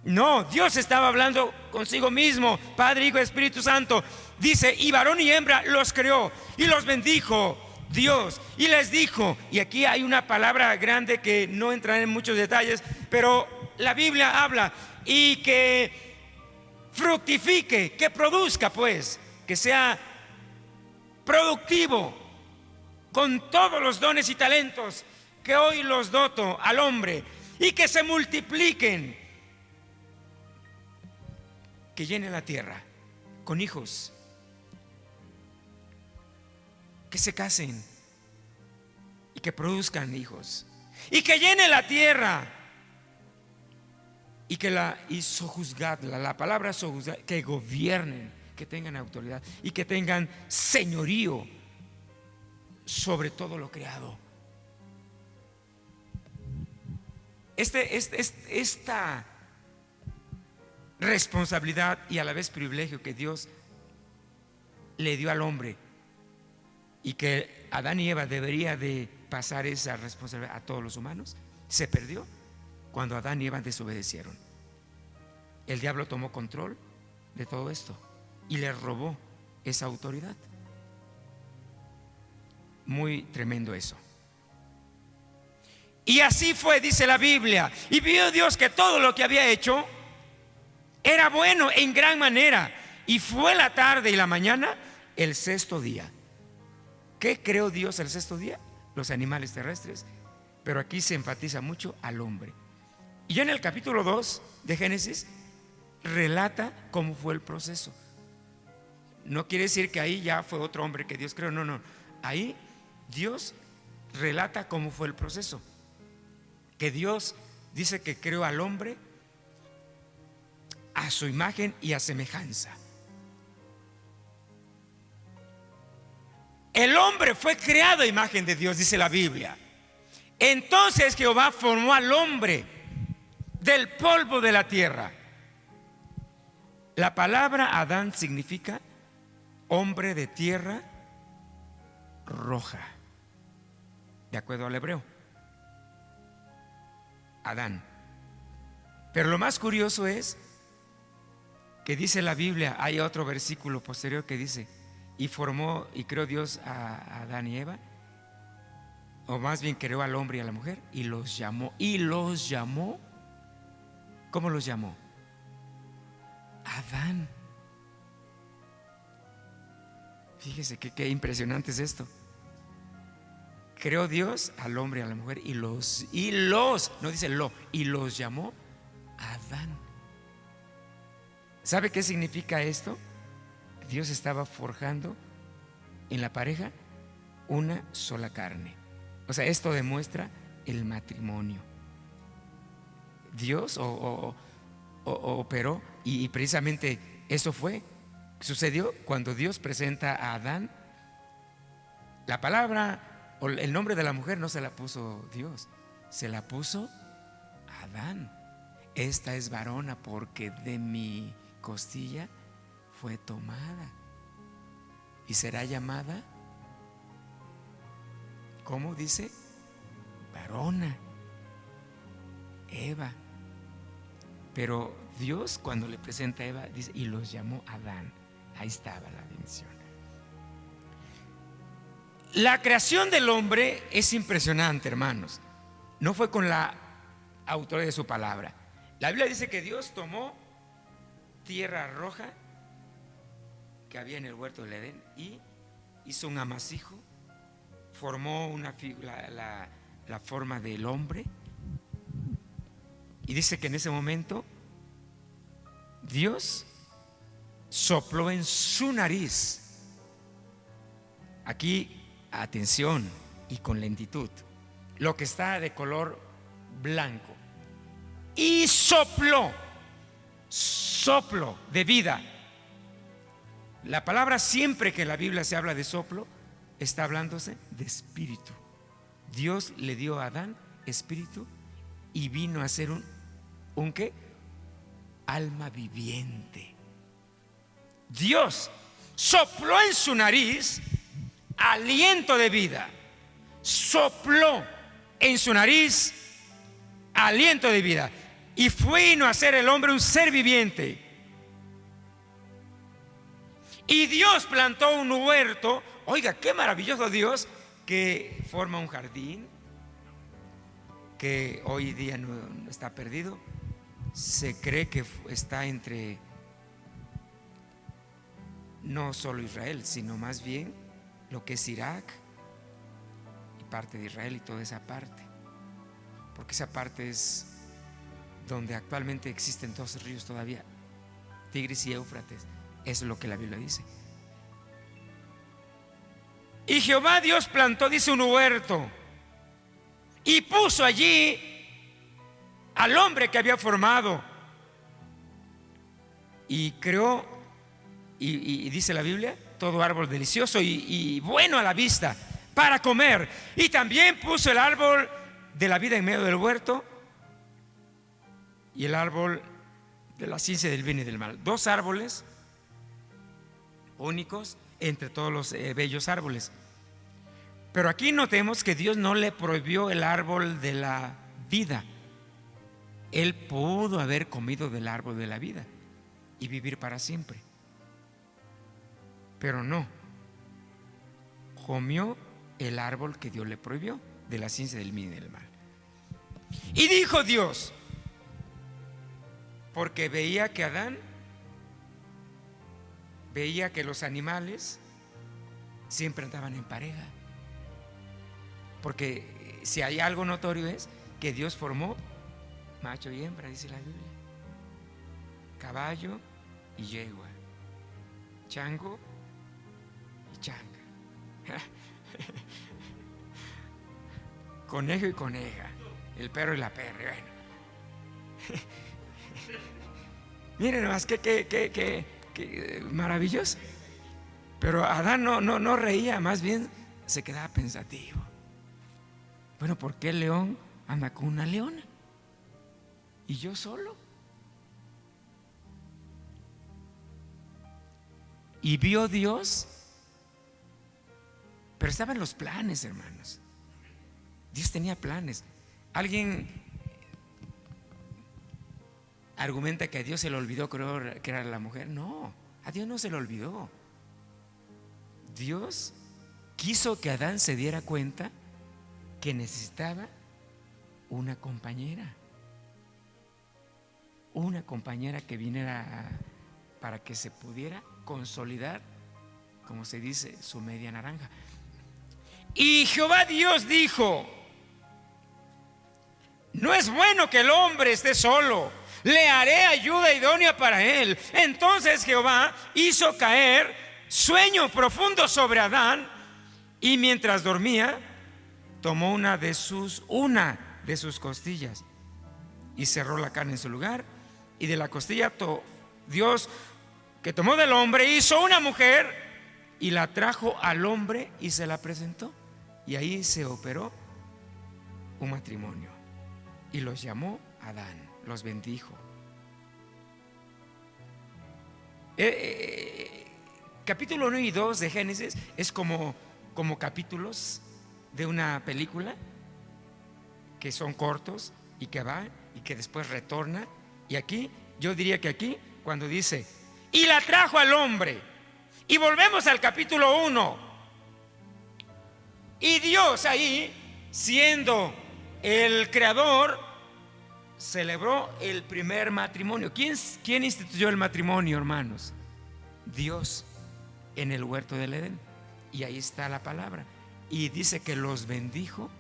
No, Dios estaba hablando consigo mismo, Padre, Hijo, Espíritu Santo. Dice: y varón y hembra los creó, y los bendijo Dios, y les dijo. Y aquí hay una palabra grande que no entraré en muchos detalles, pero la Biblia habla: y que fructifique, que produzca, pues, que sea productivo con todos los dones y talentos que hoy los doto al hombre, y que se multipliquen, que llenen la tierra con hijos, que se casen y que produzcan hijos, y que llene la tierra, y sojuzgadla, la palabra sojuzgar, que gobiernen, que tengan autoridad y que tengan señorío sobre todo lo creado. Esta responsabilidad y a la vez privilegio que Dios le dio al hombre, y que Adán y Eva debería de pasar esa responsabilidad a todos los humanos, se perdió cuando Adán y Eva desobedecieron. El diablo tomó control de todo esto y le robó esa autoridad. Muy tremendo eso. Y así fue, dice la Biblia, y vio Dios que todo lo que había hecho era bueno en gran manera, y fue la tarde y la mañana el sexto día. ¿Qué creó Dios el sexto día? Los animales terrestres, pero aquí se enfatiza mucho al hombre. Y ya en el capítulo 2 de Génesis relata cómo fue el proceso. No quiere decir que ahí ya fue otro hombre que Dios creó, no. Ahí Dios relata cómo fue el proceso. Que Dios dice que creó al hombre a su imagen y a semejanza. El hombre fue creado a imagen de Dios, dice la Biblia. Entonces Jehová formó al hombre del polvo de la tierra. La palabra Adán significa hombre de tierra roja, de acuerdo al hebreo. Adán. Pero lo más curioso es que dice la Biblia, hay otro versículo posterior que dice: y formó y creó Dios a Adán y Eva, o más bien creó al hombre y a la mujer, y los llamó. ¿Cómo los llamó? Adán. Fíjese qué impresionante es esto. Creó Dios al hombre y a la mujer, y los, no dice lo, y los llamó Adán. ¿Sabe qué significa esto? Dios estaba forjando en la pareja una sola carne. O sea, esto demuestra el matrimonio. Dios operó, y precisamente eso sucedió cuando Dios presenta a Adán. La palabra o el nombre de la mujer no se la puso Dios, se la puso Adán. Esta es varona porque de mi costilla fue tomada y será llamada, ¿cómo dice? Varona, Eva. Pero Dios, cuando le presenta a Eva, dice: y los llamó Adán. Ahí estaba la bendición. La creación del hombre es impresionante, hermanos. No fue con la autoridad de su palabra. La Biblia dice que Dios tomó tierra roja que había en el huerto del Edén y hizo un amasijo, formó la forma del hombre, y dice que en ese momento Dios sopló en su nariz. Aquí, atención y con lentitud, lo que está de color blanco, y soplo de vida. La palabra, siempre que en la Biblia se habla de soplo, está hablándose de espíritu. Dios le dio a Adán espíritu y vino a ser un ¿qué? Alma viviente. Dios sopló en su nariz aliento de vida. Sopló en su nariz aliento de vida, y vino a ser el hombre un ser viviente. Y Dios plantó un huerto. Oiga, qué maravilloso Dios, que forma un jardín que hoy día no está perdido. Se cree que está entre no solo Israel, sino más bien lo que es Irak y parte de Israel y toda esa parte, porque esa parte es donde actualmente existen todos los ríos todavía, Tigris y Éufrates. Eso es lo que la Biblia dice. Y Jehová Dios plantó, dice, un huerto, y puso allí al hombre que había formado, y creó, y dice la Biblia, todo árbol delicioso y bueno a la vista para comer. Y también puso el árbol de la vida en medio del huerto, y el árbol de la ciencia del bien y del mal. 2 árboles únicos entre todos los bellos árboles. Pero aquí notemos que Dios no le prohibió el árbol de la vida. Él pudo haber comido del árbol de la vida y vivir para siempre. Pero no. Comió el árbol que Dios le prohibió, de la ciencia del bien y del mal. Y dijo Dios, porque veía que Adán veía que los animales siempre andaban en pareja. Porque si hay algo notorio es que Dios formó macho y hembra, dice la Biblia, caballo y yegua, chango y changa, conejo y coneja, el perro y la perra. Bueno. Miren nomás que maravilloso. Pero Adán no reía, más bien se quedaba pensativo. Bueno, ¿por qué el león anda con una leona? ¿Y yo solo? Y vio Dios, pero estaban los planes, hermanos. Dios tenía planes. Alguien argumenta que a Dios se le olvidó, creo que era la mujer. No, a Dios no se le olvidó. Dios quiso que Adán se diera cuenta que necesitaba una compañera que viniera para que se pudiera consolidar, como se dice, su media naranja. Y Jehová Dios dijo: no es bueno que el hombre esté solo, le haré ayuda idónea para él. Entonces Jehová hizo caer sueño profundo sobre Adán, y mientras dormía tomó una de sus costillas y cerró la carne en su lugar, y de la costilla Dios que tomó del hombre hizo una mujer y la trajo al hombre y se la presentó, y ahí se operó un matrimonio y los llamó Adán, los bendijo. Capítulo 1 y 2 de Génesis es como capítulos de una película que son cortos y que va y que después retorna. Y aquí, yo diría que aquí, cuando dice y la trajo al hombre, y volvemos al capítulo 1, y Dios ahí, siendo el creador, celebró el primer matrimonio. ¿Quién instituyó el matrimonio, hermanos? Dios, en el huerto del Edén. Y ahí está la palabra. Y dice que los bendijo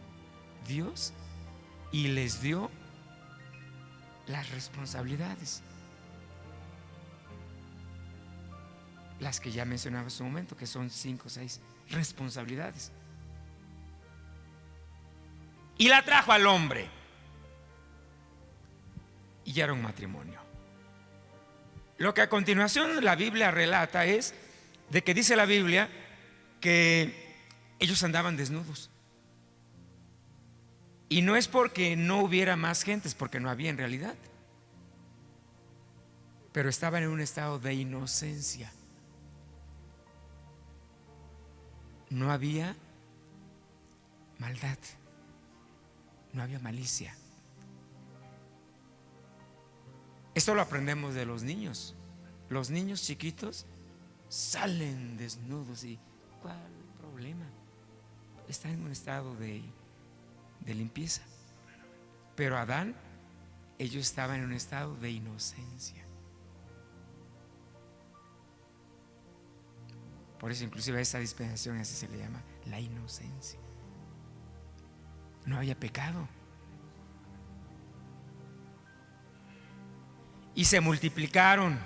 Dios y les dio las responsabilidades, las que ya mencionaba hace un momento, que son 5 o 6 responsabilidades. Y la trajo al hombre, y ya era un matrimonio. Lo que a continuación la Biblia relata es de que dice la Biblia que ellos andaban desnudos. Y no es porque no hubiera más gentes, porque no había en realidad, pero estaban en un estado de inocencia. No había maldad, no había malicia. Esto lo aprendemos de los niños. Los niños chiquitos salen desnudos y ¿cuál problema? Están en un estado de limpieza. Pero Adán, ellos estaban en un estado de inocencia. Por eso inclusive a esta dispensación así se le llama la inocencia. No había pecado. Y se multiplicaron.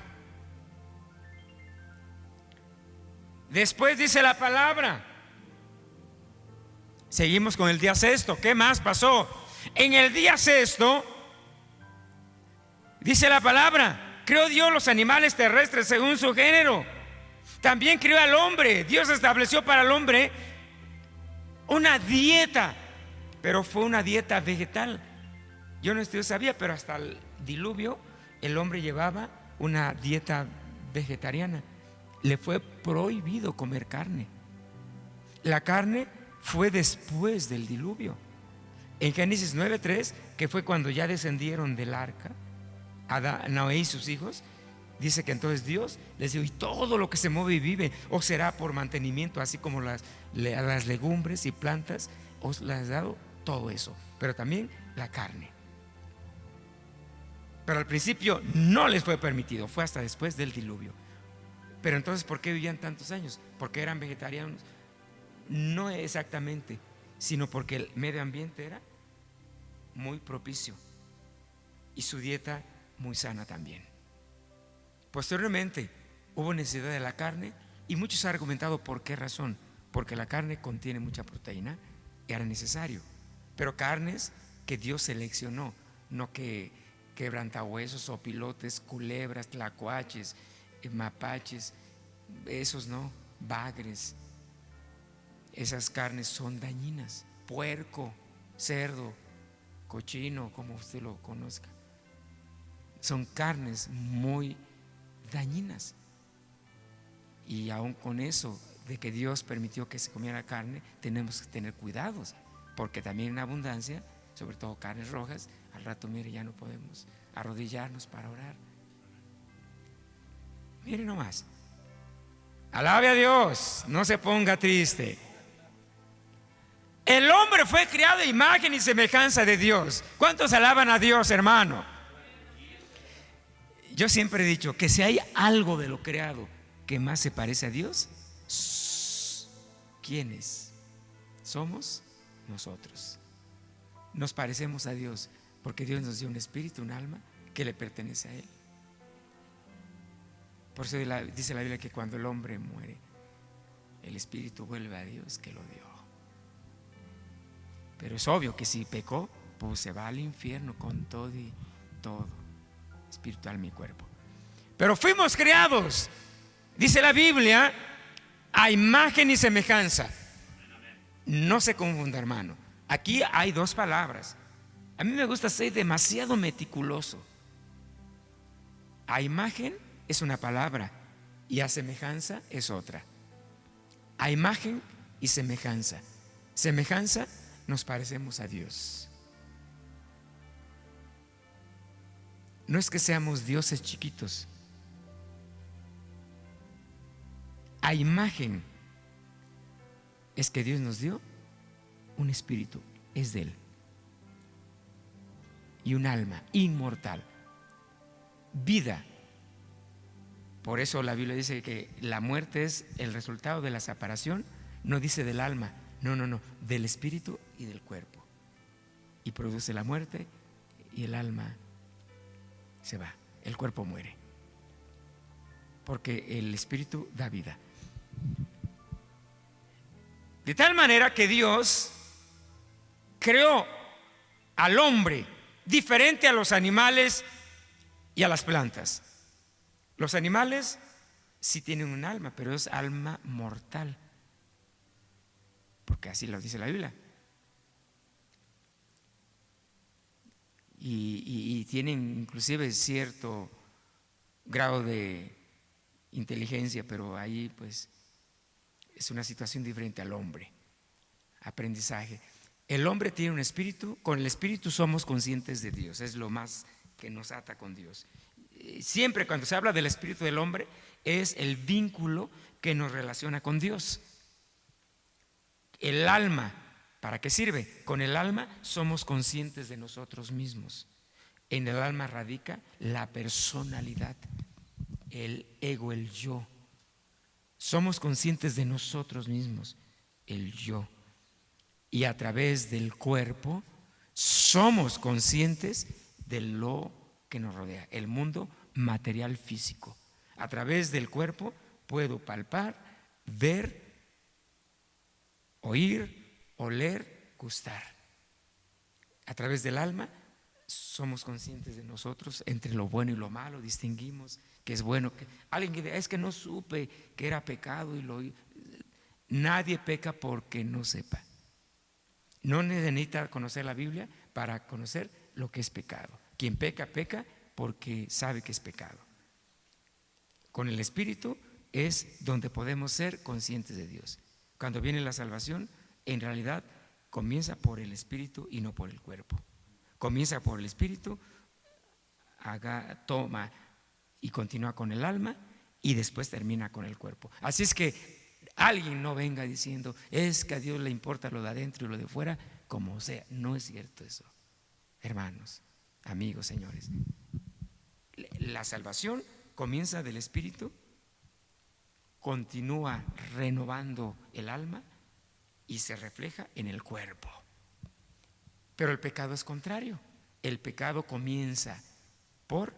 Después dice la palabra, seguimos con el día sexto. ¿Qué más pasó? En el día sexto dice la palabra: creó Dios los animales terrestres según su género. También creó al hombre. Dios estableció para el hombre una dieta, pero fue una dieta vegetal. Yo no sabía, pero hasta el diluvio el hombre llevaba una dieta vegetariana. Le fue prohibido comer carne. La carne fue después del diluvio. En Génesis 9:3, que fue cuando ya descendieron del arca, Noé y sus hijos, dice que entonces Dios les dijo: y todo lo que se mueve y vive os será por mantenimiento, así como las legumbres y plantas, os las he dado todo eso, pero también la carne. Pero al principio no les fue permitido, fue hasta después del diluvio. Pero entonces, ¿por qué vivían tantos años? ¿Porque eran vegetarianos? No exactamente, sino porque el medio ambiente era muy propicio y su dieta muy sana también. Posteriormente hubo necesidad de la carne, y muchos han argumentado por qué razón. Porque la carne contiene mucha proteína, era necesario, pero carnes que Dios seleccionó, no que quebrantahuesos, opilotes, culebras, tlacuaches, mapaches, esos no, bagres. Esas carnes son dañinas. Puerco, cerdo, cochino, como usted lo conozca, son carnes muy dañinas. Y aún con eso de que Dios permitió que se comiera carne, tenemos que tener cuidados, porque también en abundancia, sobre todo carnes rojas, al rato, mire, ya no podemos arrodillarnos para orar. Mire nomás, alabe a Dios, no se ponga triste. El hombre fue creado a imagen y semejanza de Dios. ¿Cuántos alaban a Dios, hermano? Yo siempre he dicho que si hay algo de lo creado que más se parece a Dios, ¿quiénes somos? Nosotros. Nos parecemos a Dios porque Dios nos dio un espíritu, un alma que le pertenece a Él. Por eso dice la Biblia que cuando el hombre muere, el espíritu vuelve a Dios que lo dio. Pero es obvio que si pecó, pues se va al infierno con todo y todo, espíritu, alma y cuerpo. Pero fuimos creados, dice la Biblia, a imagen y semejanza. No se confunda, hermano. Aquí hay dos palabras. A mí me gusta ser demasiado meticuloso. A imagen es una palabra y a semejanza es otra. A imagen y semejanza. Semejanza, nos parecemos a Dios. No es que seamos dioses chiquitos. A imagen es que Dios nos dio un espíritu, es de Él, y un alma inmortal, vida. Por eso la Biblia dice que la muerte es el resultado de la separación, no dice del alma, no, del espíritu y del cuerpo. Y produce la muerte y el alma se va, el cuerpo muere, porque el espíritu da vida. De tal manera que Dios creó al hombre diferente a los animales y a las plantas. Los animales sí tienen un alma, pero es alma mortal, porque así lo dice la Biblia. Y tienen inclusive cierto grado de inteligencia, pero ahí pues es una situación diferente al hombre. Aprendizaje. El hombre tiene un espíritu, con el espíritu somos conscientes de Dios, es lo más que nos ata con Dios. Siempre cuando se habla del espíritu del hombre es el vínculo que nos relaciona con Dios. El alma, ¿para qué sirve? Con el alma somos conscientes de nosotros mismos. En el alma radica la personalidad, el ego, el yo. Somos conscientes de nosotros mismos, el yo. Y a través del cuerpo somos conscientes de lo que nos rodea, el mundo material físico. A través del cuerpo puedo palpar, ver, oír, oler, gustar. A través del alma somos conscientes de nosotros, entre lo bueno y lo malo, distinguimos que es bueno. Alguien que diga, es que no supe que era pecado y lo... Nadie peca porque no sepa. No necesita conocer la Biblia para conocer lo que es pecado. Quien peca, peca porque sabe que es pecado. Con el Espíritu es donde podemos ser conscientes de Dios. Cuando viene la salvación, en realidad comienza por el Espíritu y no por el cuerpo. Comienza por el Espíritu, toma y continúa con el alma y después termina con el cuerpo. Así es que alguien no venga diciendo, es que a Dios le importa lo de adentro y lo de fuera, como sea. No es cierto eso, hermanos, amigos, señores. La salvación comienza del Espíritu, continúa renovando el alma y se refleja en el cuerpo. Pero el pecado es contrario. El pecado comienza por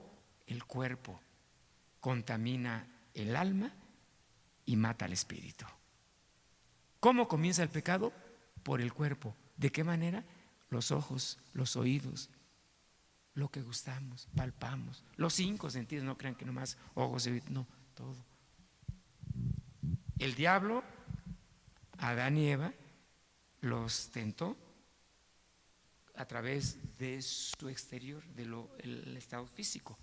el cuerpo, contamina el alma y mata al espíritu. ¿Cómo comienza el pecado? Por el cuerpo. ¿De qué manera? Los ojos, los oídos, lo que gustamos, palpamos, los 5 sentidos. No crean que nomás ojos y oídos, no, todo. El diablo, Adán y Eva, los tentó a través de su exterior, del estado físico.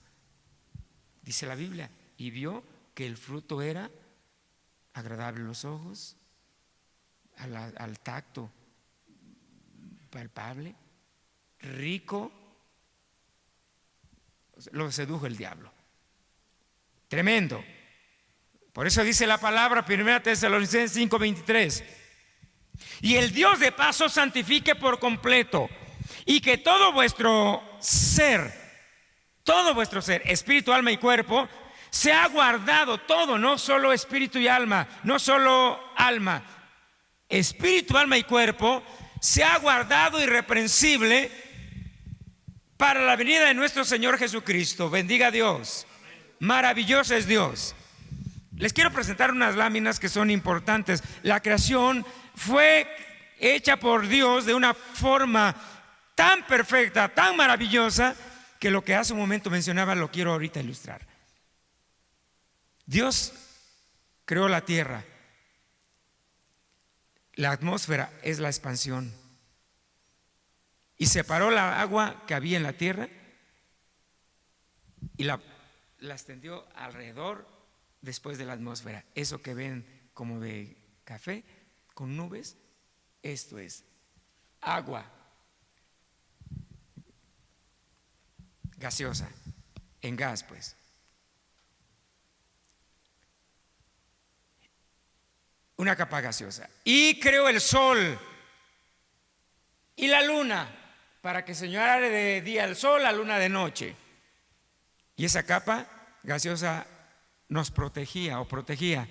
Dice la Biblia, y vio que el fruto era agradable a los ojos, al tacto palpable, rico. Lo sedujo el diablo. Tremendo. Por eso dice la palabra, 1 Tesalonicenses 5:23. Y el Dios de paz os santifique por completo, y que todo vuestro ser, espíritu, alma y cuerpo, sea guardado todo, no solo espíritu y alma, no solo alma, espíritu, alma y cuerpo, sea guardado irreprensible para la venida de nuestro Señor Jesucristo. Bendiga a Dios. Maravilloso es Dios. Les quiero presentar unas láminas que son importantes. La creación fue hecha por Dios de una forma tan perfecta, tan maravillosa, que lo que hace un momento mencionaba lo quiero ahorita ilustrar. Dios creó la tierra. La atmósfera es la expansión. Y separó la agua que había en la tierra y la extendió alrededor después de la atmósfera. Eso que ven como de café con nubes, esto es agua gaseosa, en gas pues. Una capa gaseosa. Y creó el sol y la luna para que señalare de día el sol, la luna de noche. Y esa capa gaseosa nos protegía o protegía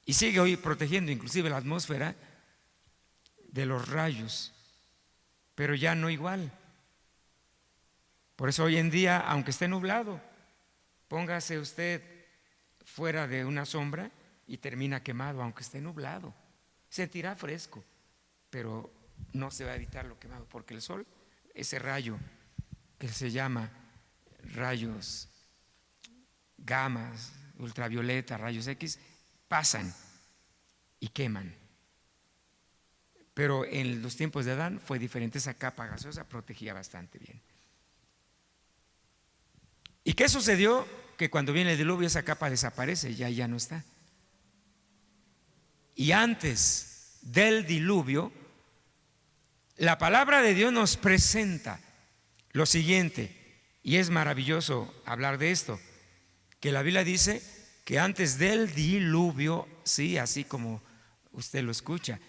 y sigue hoy protegiendo inclusive la atmósfera de los rayos, pero ya no igual. Por eso hoy en día, aunque esté nublado, póngase usted fuera de una sombra y termina quemado, aunque esté nublado. Sentirá fresco, pero no se va a evitar lo quemado, porque el sol, ese rayo que se llama rayos gamas, ultravioleta, rayos X, pasan y queman. Pero en los tiempos de Adán fue diferente. Esa capa gaseosa protegía bastante bien. ¿Y qué sucedió? Que cuando viene el diluvio esa capa desaparece, ya no está. Y antes del diluvio, la palabra de Dios nos presenta lo siguiente, y es maravilloso hablar de esto, que la Biblia dice que antes del diluvio, sí, así como usted lo escucha,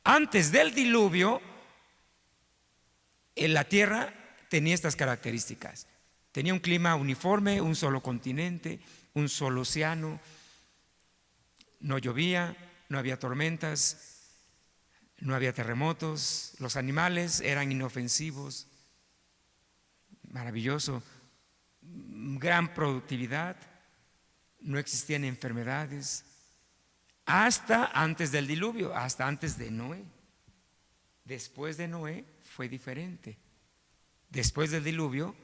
antes del diluvio, la tierra tenía estas características. Tenía un clima uniforme, un solo continente, un solo océano, no llovía, no había tormentas, no había terremotos, los animales eran inofensivos, maravilloso, gran productividad, no existían enfermedades, hasta antes del diluvio, hasta antes de Noé. Después de Noé fue diferente. Después del diluvio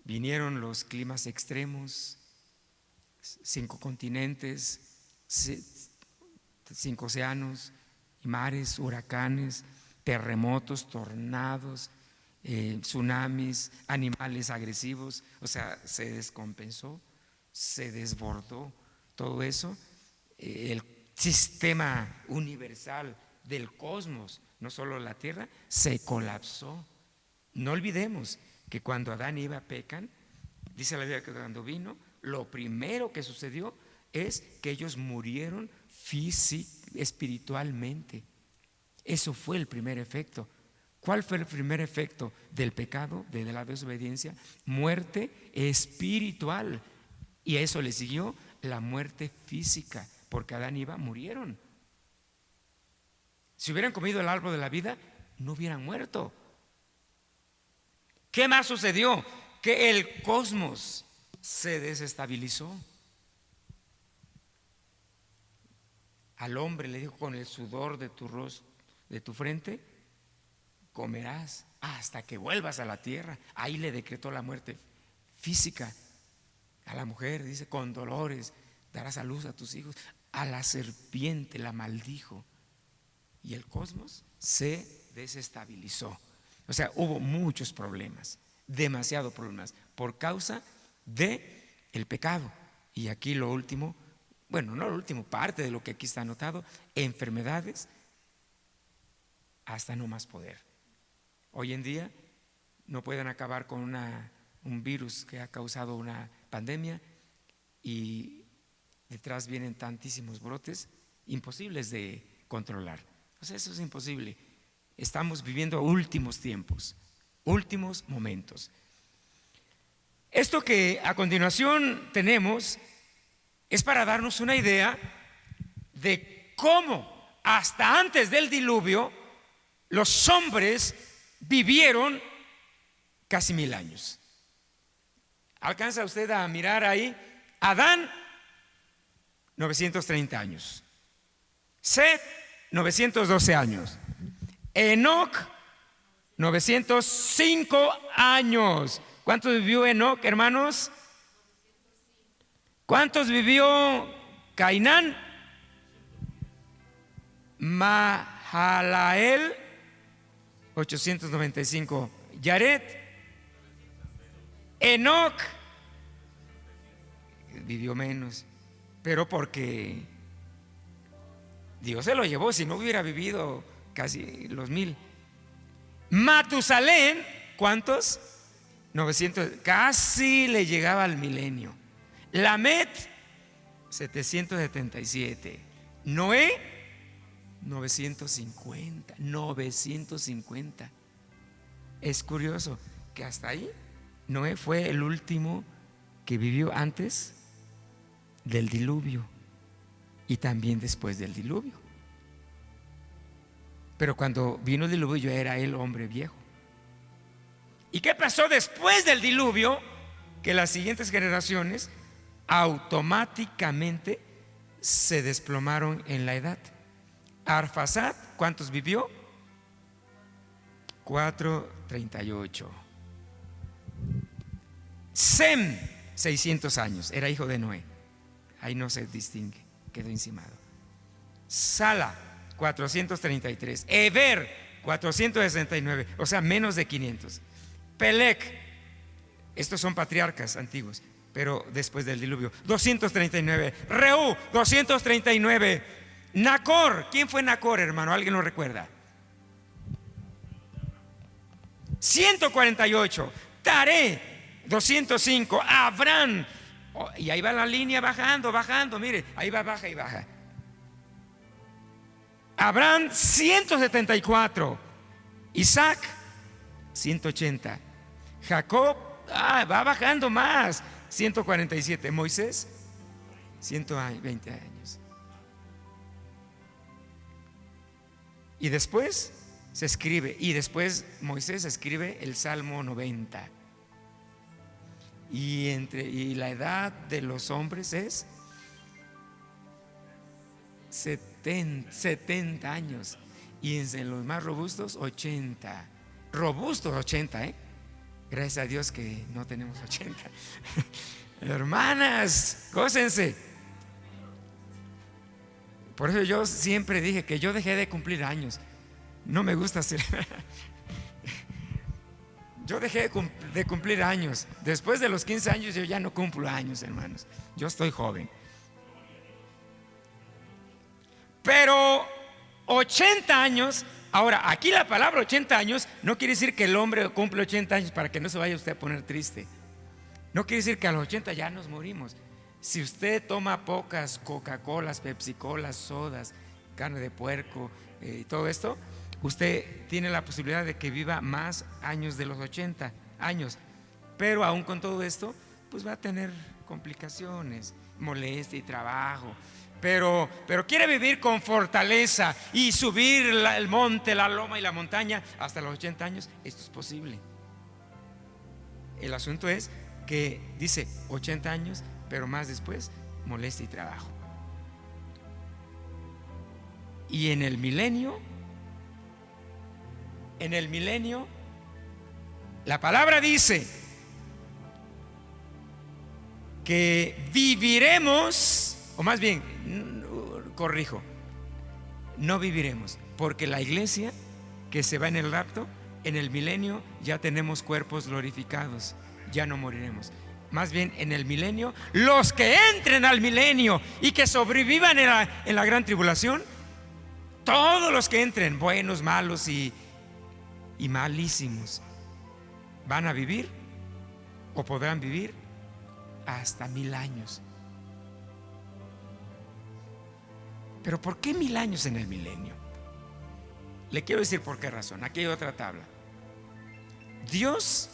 vinieron los climas extremos, 5 continentes, 5 océanos y mares, huracanes, terremotos, tornados, tsunamis, animales agresivos, o sea, se descompensó, se desbordó todo eso. El sistema universal del cosmos, no solo la tierra, se colapsó. No olvidemos que cuando Adán y Eva pecan, dice la Biblia que cuando vino, lo primero que sucedió es que ellos murieron espiritualmente. Eso fue el primer efecto. ¿Cuál fue el primer efecto del pecado, de la desobediencia? Muerte espiritual. Y a eso le siguió la muerte física, porque Adán y Eva murieron. Si hubieran comido el árbol de la vida, no hubieran muerto. ¿Qué más sucedió? Que el cosmos se desestabilizó. Al hombre le dijo: con el sudor de tu rostro, de tu frente, comerás hasta que vuelvas a la tierra. Ahí le decretó la muerte física. A la mujer dice: con dolores darás a luz a tus hijos. A la serpiente la maldijo. Y el cosmos se desestabilizó. O sea, hubo muchos problemas, demasiados problemas, por causa de el pecado. Y aquí lo último, bueno, no lo último, parte de lo que aquí está anotado: enfermedades hasta no más poder. Hoy en día no pueden acabar con un virus que ha causado una pandemia, y detrás vienen tantísimos brotes imposibles de controlar. O sea, eso es imposible. Estamos viviendo últimos tiempos, últimos momentos. Esto que a continuación tenemos es para darnos una idea de cómo hasta antes del diluvio los hombres vivieron casi 1000 años. ¿Alcanza usted a mirar ahí? Adán, 930 años. Set, 912 años. Enoc, 905 años. ¿Cuántos vivió Enoc, hermanos? ¿Cuántos vivió Cainán? Mahalael, 895. Yared, Enoc vivió menos, pero porque Dios se lo llevó. Si no hubiera vivido casi los 1000. Matusalén, ¿cuántos? 900, casi le llegaba al milenio. Lamet, 777. Noé, 950. Es curioso que hasta ahí Noé fue el último que vivió antes del diluvio y también después del diluvio. Pero cuando vino el diluvio ya era el hombre viejo. ¿Y qué pasó después del diluvio? Que las siguientes generaciones automáticamente se desplomaron en la edad. Arfaxad, ¿cuántos vivió? 438. Sem, 600 años, era hijo de Noé. Ahí no se distingue, quedó encimado. Sala, 433. Eber, 469, o sea, menos de 500. Pelec, estos son patriarcas antiguos, pero después del diluvio, 239. Reú, 239. Nacor, ¿quién fue Nacor, hermano? ¿Alguien lo recuerda? 148. Taré, 205. Abraham, y ahí va la línea bajando, mire, ahí va, baja y baja. Abraham, 174. Isaac, 180. Jacob, va bajando más, 147. Moisés, 120 años. Y después se escribe, y después Moisés escribe el Salmo 90. Y la edad de los hombres es 70 años. Y en los más robustos, 80. Robustos, 80, Gracias a Dios que no tenemos 80. Hermanas, gócense. Por eso yo siempre dije que yo dejé de cumplir años. No me gusta celebrar. Yo dejé de cumplir años. Después de los 15 años yo ya no cumplo años, hermanos. Yo estoy joven. Pero 80 años, ahora aquí la palabra 80 años no quiere decir que el hombre cumple 80 años para que no se vaya usted a poner triste. No quiere decir que a los 80 ya nos morimos. Si usted toma pocas Coca-Colas, Pepsi-Colas, sodas, carne de puerco y todo esto, usted tiene la posibilidad de que viva más años de los 80 años. Pero aún con todo esto, pues va a tener complicaciones, molestia y trabajo. Pero quiere vivir con fortaleza y subir el monte, la loma y la montaña hasta los 80 años. Esto es posible. El asunto es que dice 80 años, pero más después molestia y trabajo. Y en el milenio, la palabra dice que viviremos, o más bien, corrijo, no viviremos, porque la iglesia que se va en el rapto, en el milenio ya tenemos cuerpos glorificados, ya no moriremos. Más bien en el milenio, los que entren al milenio y que sobrevivan en la gran tribulación, todos los que entren, buenos, malos y malísimos, van a vivir o podrán vivir hasta 1000 años. Pero ¿por qué 1000 años en el milenio? Le quiero decir por qué razón. Aquí hay otra tabla. Dios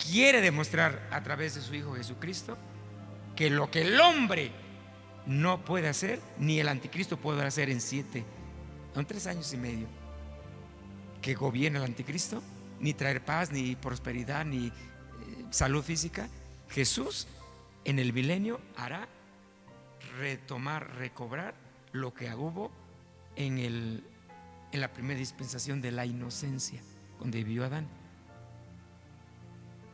quiere demostrar a través de su Hijo Jesucristo que lo que el hombre no puede hacer, ni el anticristo puede hacer en 3 años y medio que gobierne el anticristo, ni traer paz, ni prosperidad, ni salud física. Jesús en el milenio hará recobrar lo que hubo en la primera dispensación de la inocencia, donde vivió Adán,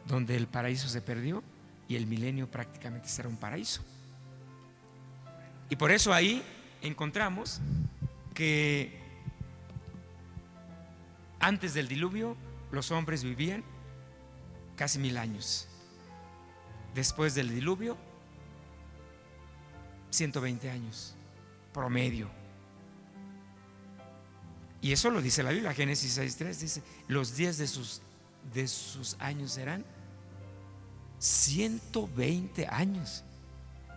donde el paraíso se perdió y el milenio prácticamente será un paraíso. Y por eso ahí encontramos que antes del diluvio los hombres vivían casi 1000 años. Después del diluvio 120 años promedio. Y eso lo dice la Biblia. Génesis 6:3 dice: los días de sus años serán 120 años.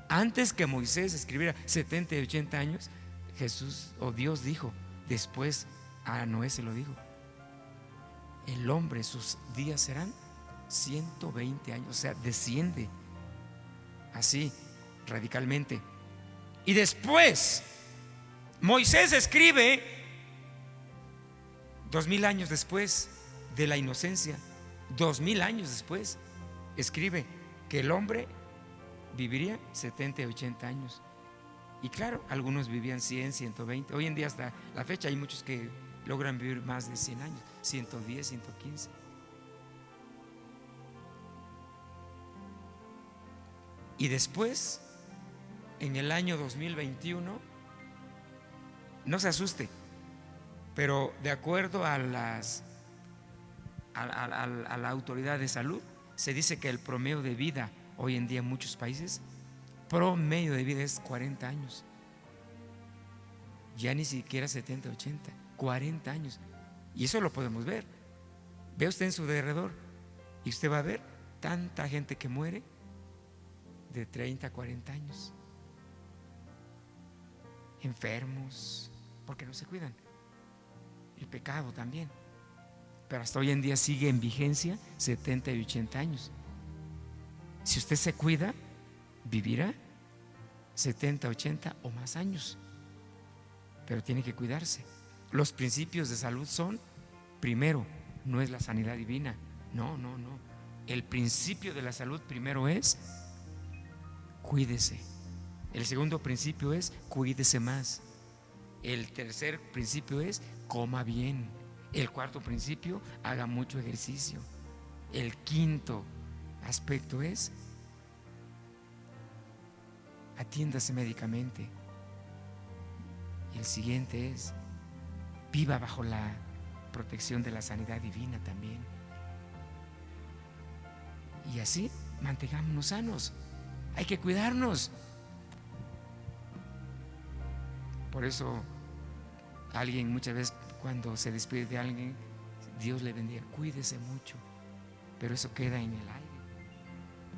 Antes que Moisés escribiera 70 y 80 años, Jesús o Dios dijo, después a Noé se lo dijo: el hombre, sus días serán 120 años. O sea, desciende así radicalmente. Y después Moisés escribe 2000 años después de la inocencia, 2000 años después, escribe que el hombre viviría 70 y 80 años. Y claro, algunos vivían 100, 120. Hoy en día hasta la fecha hay muchos que logran vivir más de 100 años, 110, 115. Y después, en el año 2021, no se asuste, pero de acuerdo a la autoridad de salud, se dice que el promedio de vida hoy en día en muchos países, promedio de vida es 40 años. Ya ni siquiera 70, 80, 40 años. Y eso lo podemos ver. Ve usted en su alrededor y usted va a ver tanta gente que muere de 30 a 40 años. Enfermos, porque no se cuidan. El pecado también. Pero hasta hoy en día sigue en vigencia 70 y 80 años. Si usted se cuida, vivirá 70, 80 o más años. Pero tiene que cuidarse. Los principios de salud son: primero, no es la sanidad divina. No. El principio de la salud primero es: cuídese. El segundo principio es: cuídese más. El tercer principio es: coma bien. El cuarto principio: haga mucho ejercicio. El quinto aspecto es: atiéndase médicamente. Y el siguiente es: viva bajo la protección de la sanidad divina también. Y así mantengámonos sanos. Hay que cuidarnos. Por eso alguien muchas veces cuando se despide de alguien, Dios le bendiga, cuídese mucho, pero eso queda en el aire.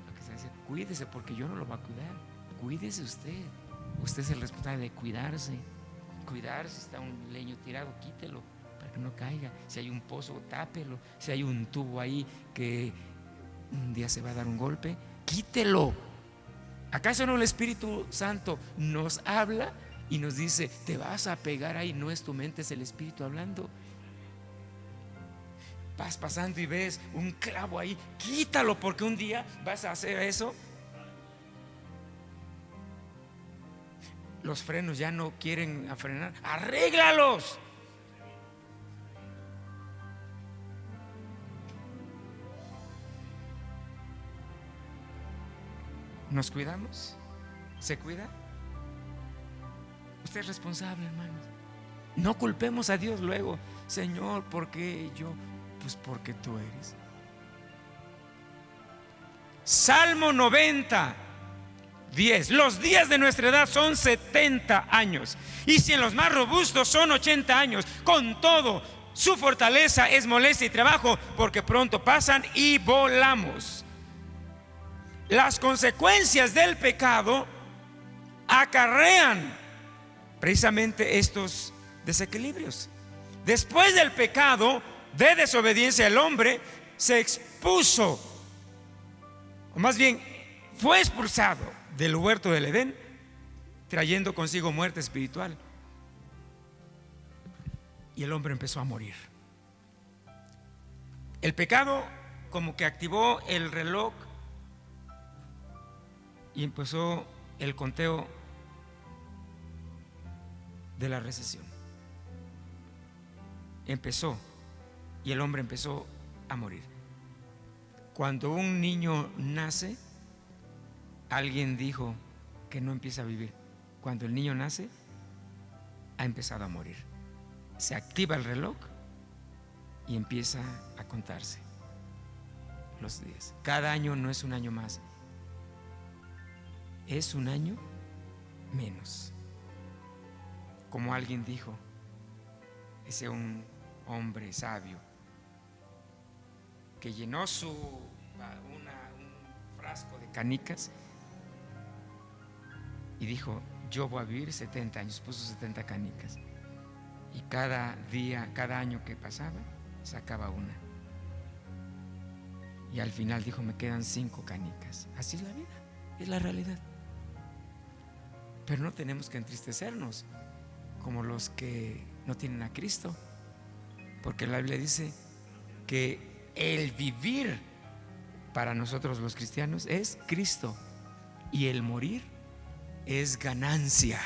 Lo que se dice, cuídese porque yo no lo voy a cuidar. Cuídese usted. Usted es el responsable de cuidarse. Cuidar, si está un leño tirado, quítelo para que no caiga. Si hay un pozo, tápelo. Si hay un tubo ahí que un día se va a dar un golpe, quítelo. ¿Acaso no el Espíritu Santo nos habla y nos dice, te vas a pegar ahí? No es tu mente, es el Espíritu hablando. Vas pasando y ves un clavo ahí, quítalo porque un día vas a hacer eso. Los frenos ya no quieren frenar, arréglalos. ¿Nos cuidamos? ¿Se cuida? Usted es responsable, hermanos. No culpemos a Dios luego. Señor, ¿por qué yo? Pues porque tú eres. Salmo 90, 10. Los días de nuestra edad son 70 años. Y si en los más robustos son 80 años, con todo, su fortaleza es molestia y trabajo, porque pronto pasan y volamos. Las consecuencias del pecado acarrean precisamente estos desequilibrios. Después del pecado de desobediencia, el hombre se expuso, o más bien fue expulsado del huerto del Edén, trayendo consigo muerte espiritual. Y el hombre empezó a morir. El pecado como que activó el reloj y empezó el conteo de la recesión. Empezó y el hombre empezó a morir. Cuando un niño nace, alguien dijo que no empieza a vivir. Cuando el niño nace, ha empezado a morir. Se activa el reloj y empieza a contarse los días. Cada año no es un año más, es un año menos. Como alguien dijo, ese un hombre sabio que llenó un frasco de canicas y dijo, yo voy a vivir 70 años, puso 70 canicas. Y cada día, cada año que pasaba, sacaba una. Y al final dijo, me quedan 5 canicas. Así es la vida, es la realidad. Pero no tenemos que entristecernos como los que no tienen a Cristo, porque la Biblia dice que el vivir para nosotros los cristianos es Cristo y el morir es ganancia.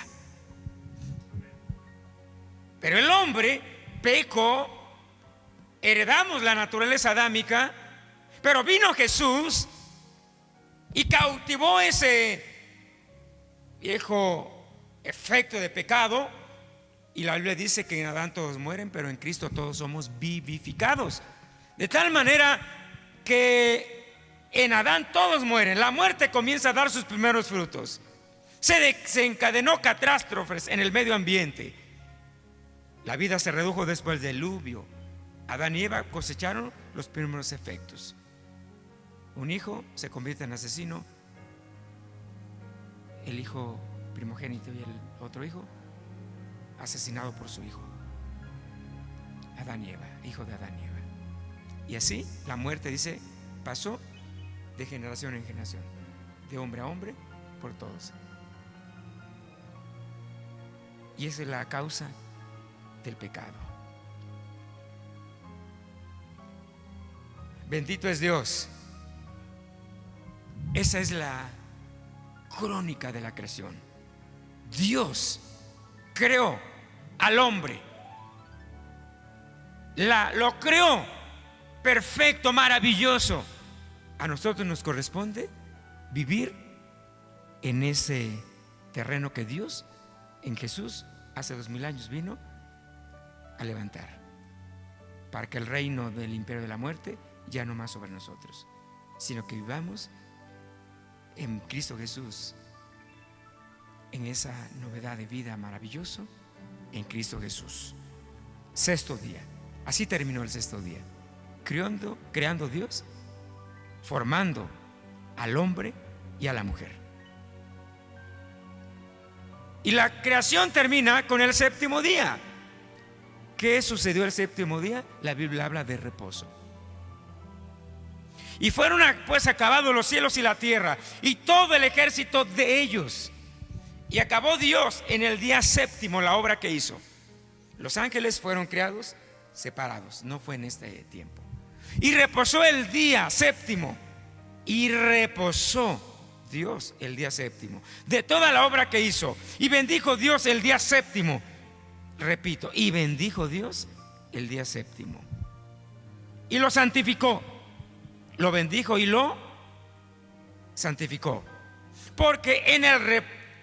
Pero el hombre pecó, heredamos la naturaleza adámica, pero vino Jesús y cautivó ese viejo efecto de pecado. Y la Biblia dice que en Adán todos mueren, pero en Cristo todos somos vivificados. De tal manera que en Adán todos mueren. La muerte comienza a dar sus primeros frutos. Se encadenó catástrofes en el medio ambiente. La vida se redujo después del diluvio. Adán y Eva cosecharon los primeros efectos. Un hijo se convierte en asesino. El hijo primogénito y el otro hijo asesinado por su hijo. Adán y Eva, hijo de Adán y Eva. Y así la muerte, dice, pasó de generación en generación, de hombre a hombre, por todos. Y esa es la causa del pecado. Bendito es Dios. Esa es la crónica de la creación. Dios creó al hombre, lo creó perfecto, maravilloso. A nosotros nos corresponde vivir en ese terreno que Dios en Jesús hace 2000 años vino a levantar, para que el reino del imperio de la muerte ya no más sobre nosotros. sino que vivamos en Cristo Jesús, en esa novedad de vida maravilloso en Cristo Jesús. Sexto día. Así terminó el sexto día. Creando Dios, formando al hombre y a la mujer. Y la creación termina con el séptimo día. ¿Qué sucedió el séptimo día? La Biblia habla de reposo. Y fueron pues acabados los cielos y la tierra y todo el ejército de ellos. Y acabó Dios en el día séptimo la obra que hizo. Los ángeles fueron creados separados, no fue en este tiempo. Y reposó el día séptimo. Y reposó Dios el día séptimo de toda la obra que hizo. Y bendijo Dios el día séptimo. Repito, y bendijo Dios el día séptimo. Y lo santificó. Lo bendijo y lo santificó. Porque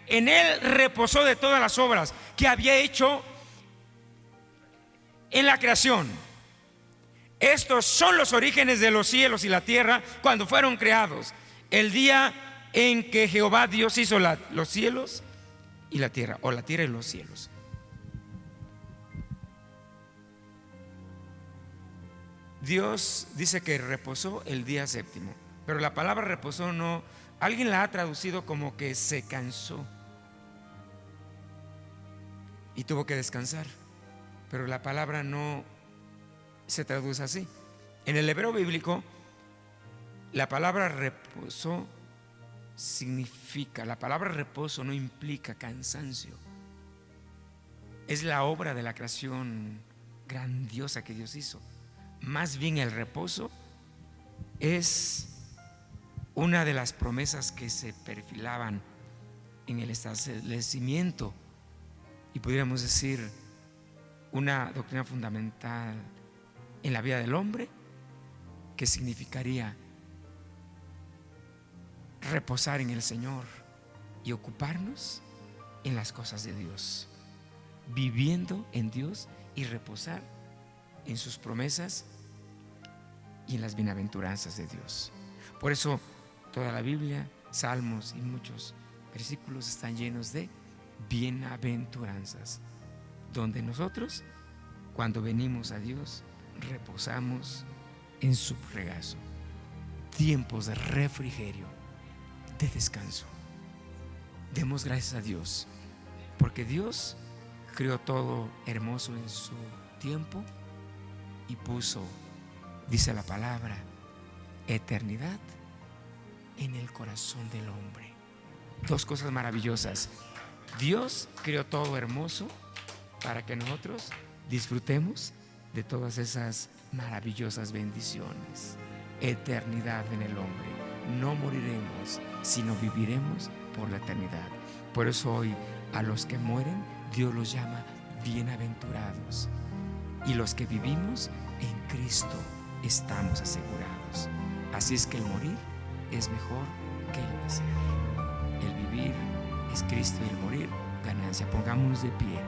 en él reposó de todas las obras que había hecho en la creación. Estos son los orígenes de los cielos y la tierra cuando fueron creados. El día en que Jehová Dios hizo los cielos y la tierra, o la tierra y los cielos. Dios dice que reposó el día séptimo, pero la palabra reposó no, alguien la ha traducido como que se cansó y tuvo que descansar, pero la palabra no se traduce así. En el hebreo bíblico, la palabra reposó significa, la palabra reposo no implica cansancio. Es la obra de la creación grandiosa que Dios hizo. Más bien el reposo es una de las promesas que se perfilaban en el establecimiento y pudiéramos decir una doctrina fundamental en la vida del hombre, que significaría reposar en el Señor y ocuparnos en las cosas de Dios, viviendo en Dios y reposar en sus promesas y en las bienaventuranzas de Dios. Por eso toda la Biblia, salmos y muchos versículos están llenos de bienaventuranzas, donde nosotros, cuando venimos a Dios, reposamos en su regazo. Tiempos de refrigerio, de descanso. Demos gracias a Dios, porque Dios creó todo hermoso en su tiempo y puso, dice la palabra, eternidad en el corazón del hombre. Dos cosas maravillosas. Dios creó todo hermoso para que nosotros disfrutemos de todas esas maravillosas bendiciones. Eternidad en el hombre. No moriremos, sino viviremos por la eternidad. Por eso hoy a los que mueren Dios los llama bienaventurados, y los que vivimos en Cristo estamos asegurados. Así es que el morir es mejor que el nacer. El vivir es Cristo y el morir ganancia. Pongámonos de pie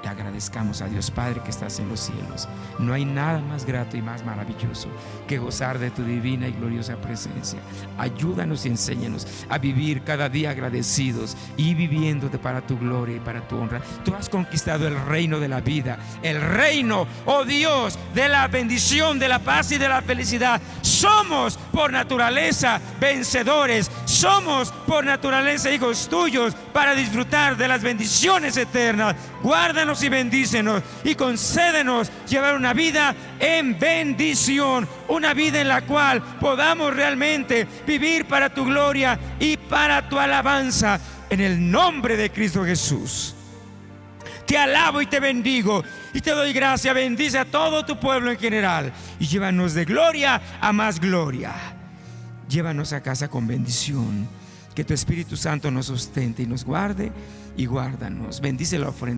y agradezcamos a Dios Padre que estás en los cielos. No hay nada más grato y más maravilloso que gozar de tu divina y gloriosa presencia. Ayúdanos y enséñanos a vivir cada día agradecidos y viviéndote para tu gloria y para tu honra. Tú has conquistado el reino de la vida, el reino, oh Dios, de la bendición, de la paz y de la felicidad. Somos por naturaleza vencedores. Somos por naturaleza hijos tuyos para disfrutar de las bendiciones eternas. Guárdanos y bendícenos y concédenos llevar una vida en bendición, una vida en la cual podamos realmente vivir para tu gloria y para tu alabanza, en el nombre de Cristo Jesús. Te alabo y te bendigo y te doy gracia. Bendice a todo tu pueblo en general y llévanos de gloria a más gloria. Llévanos a casa con bendición. Que tu Espíritu Santo nos sustente y nos guarde y guárdanos. Bendice la ofrenda.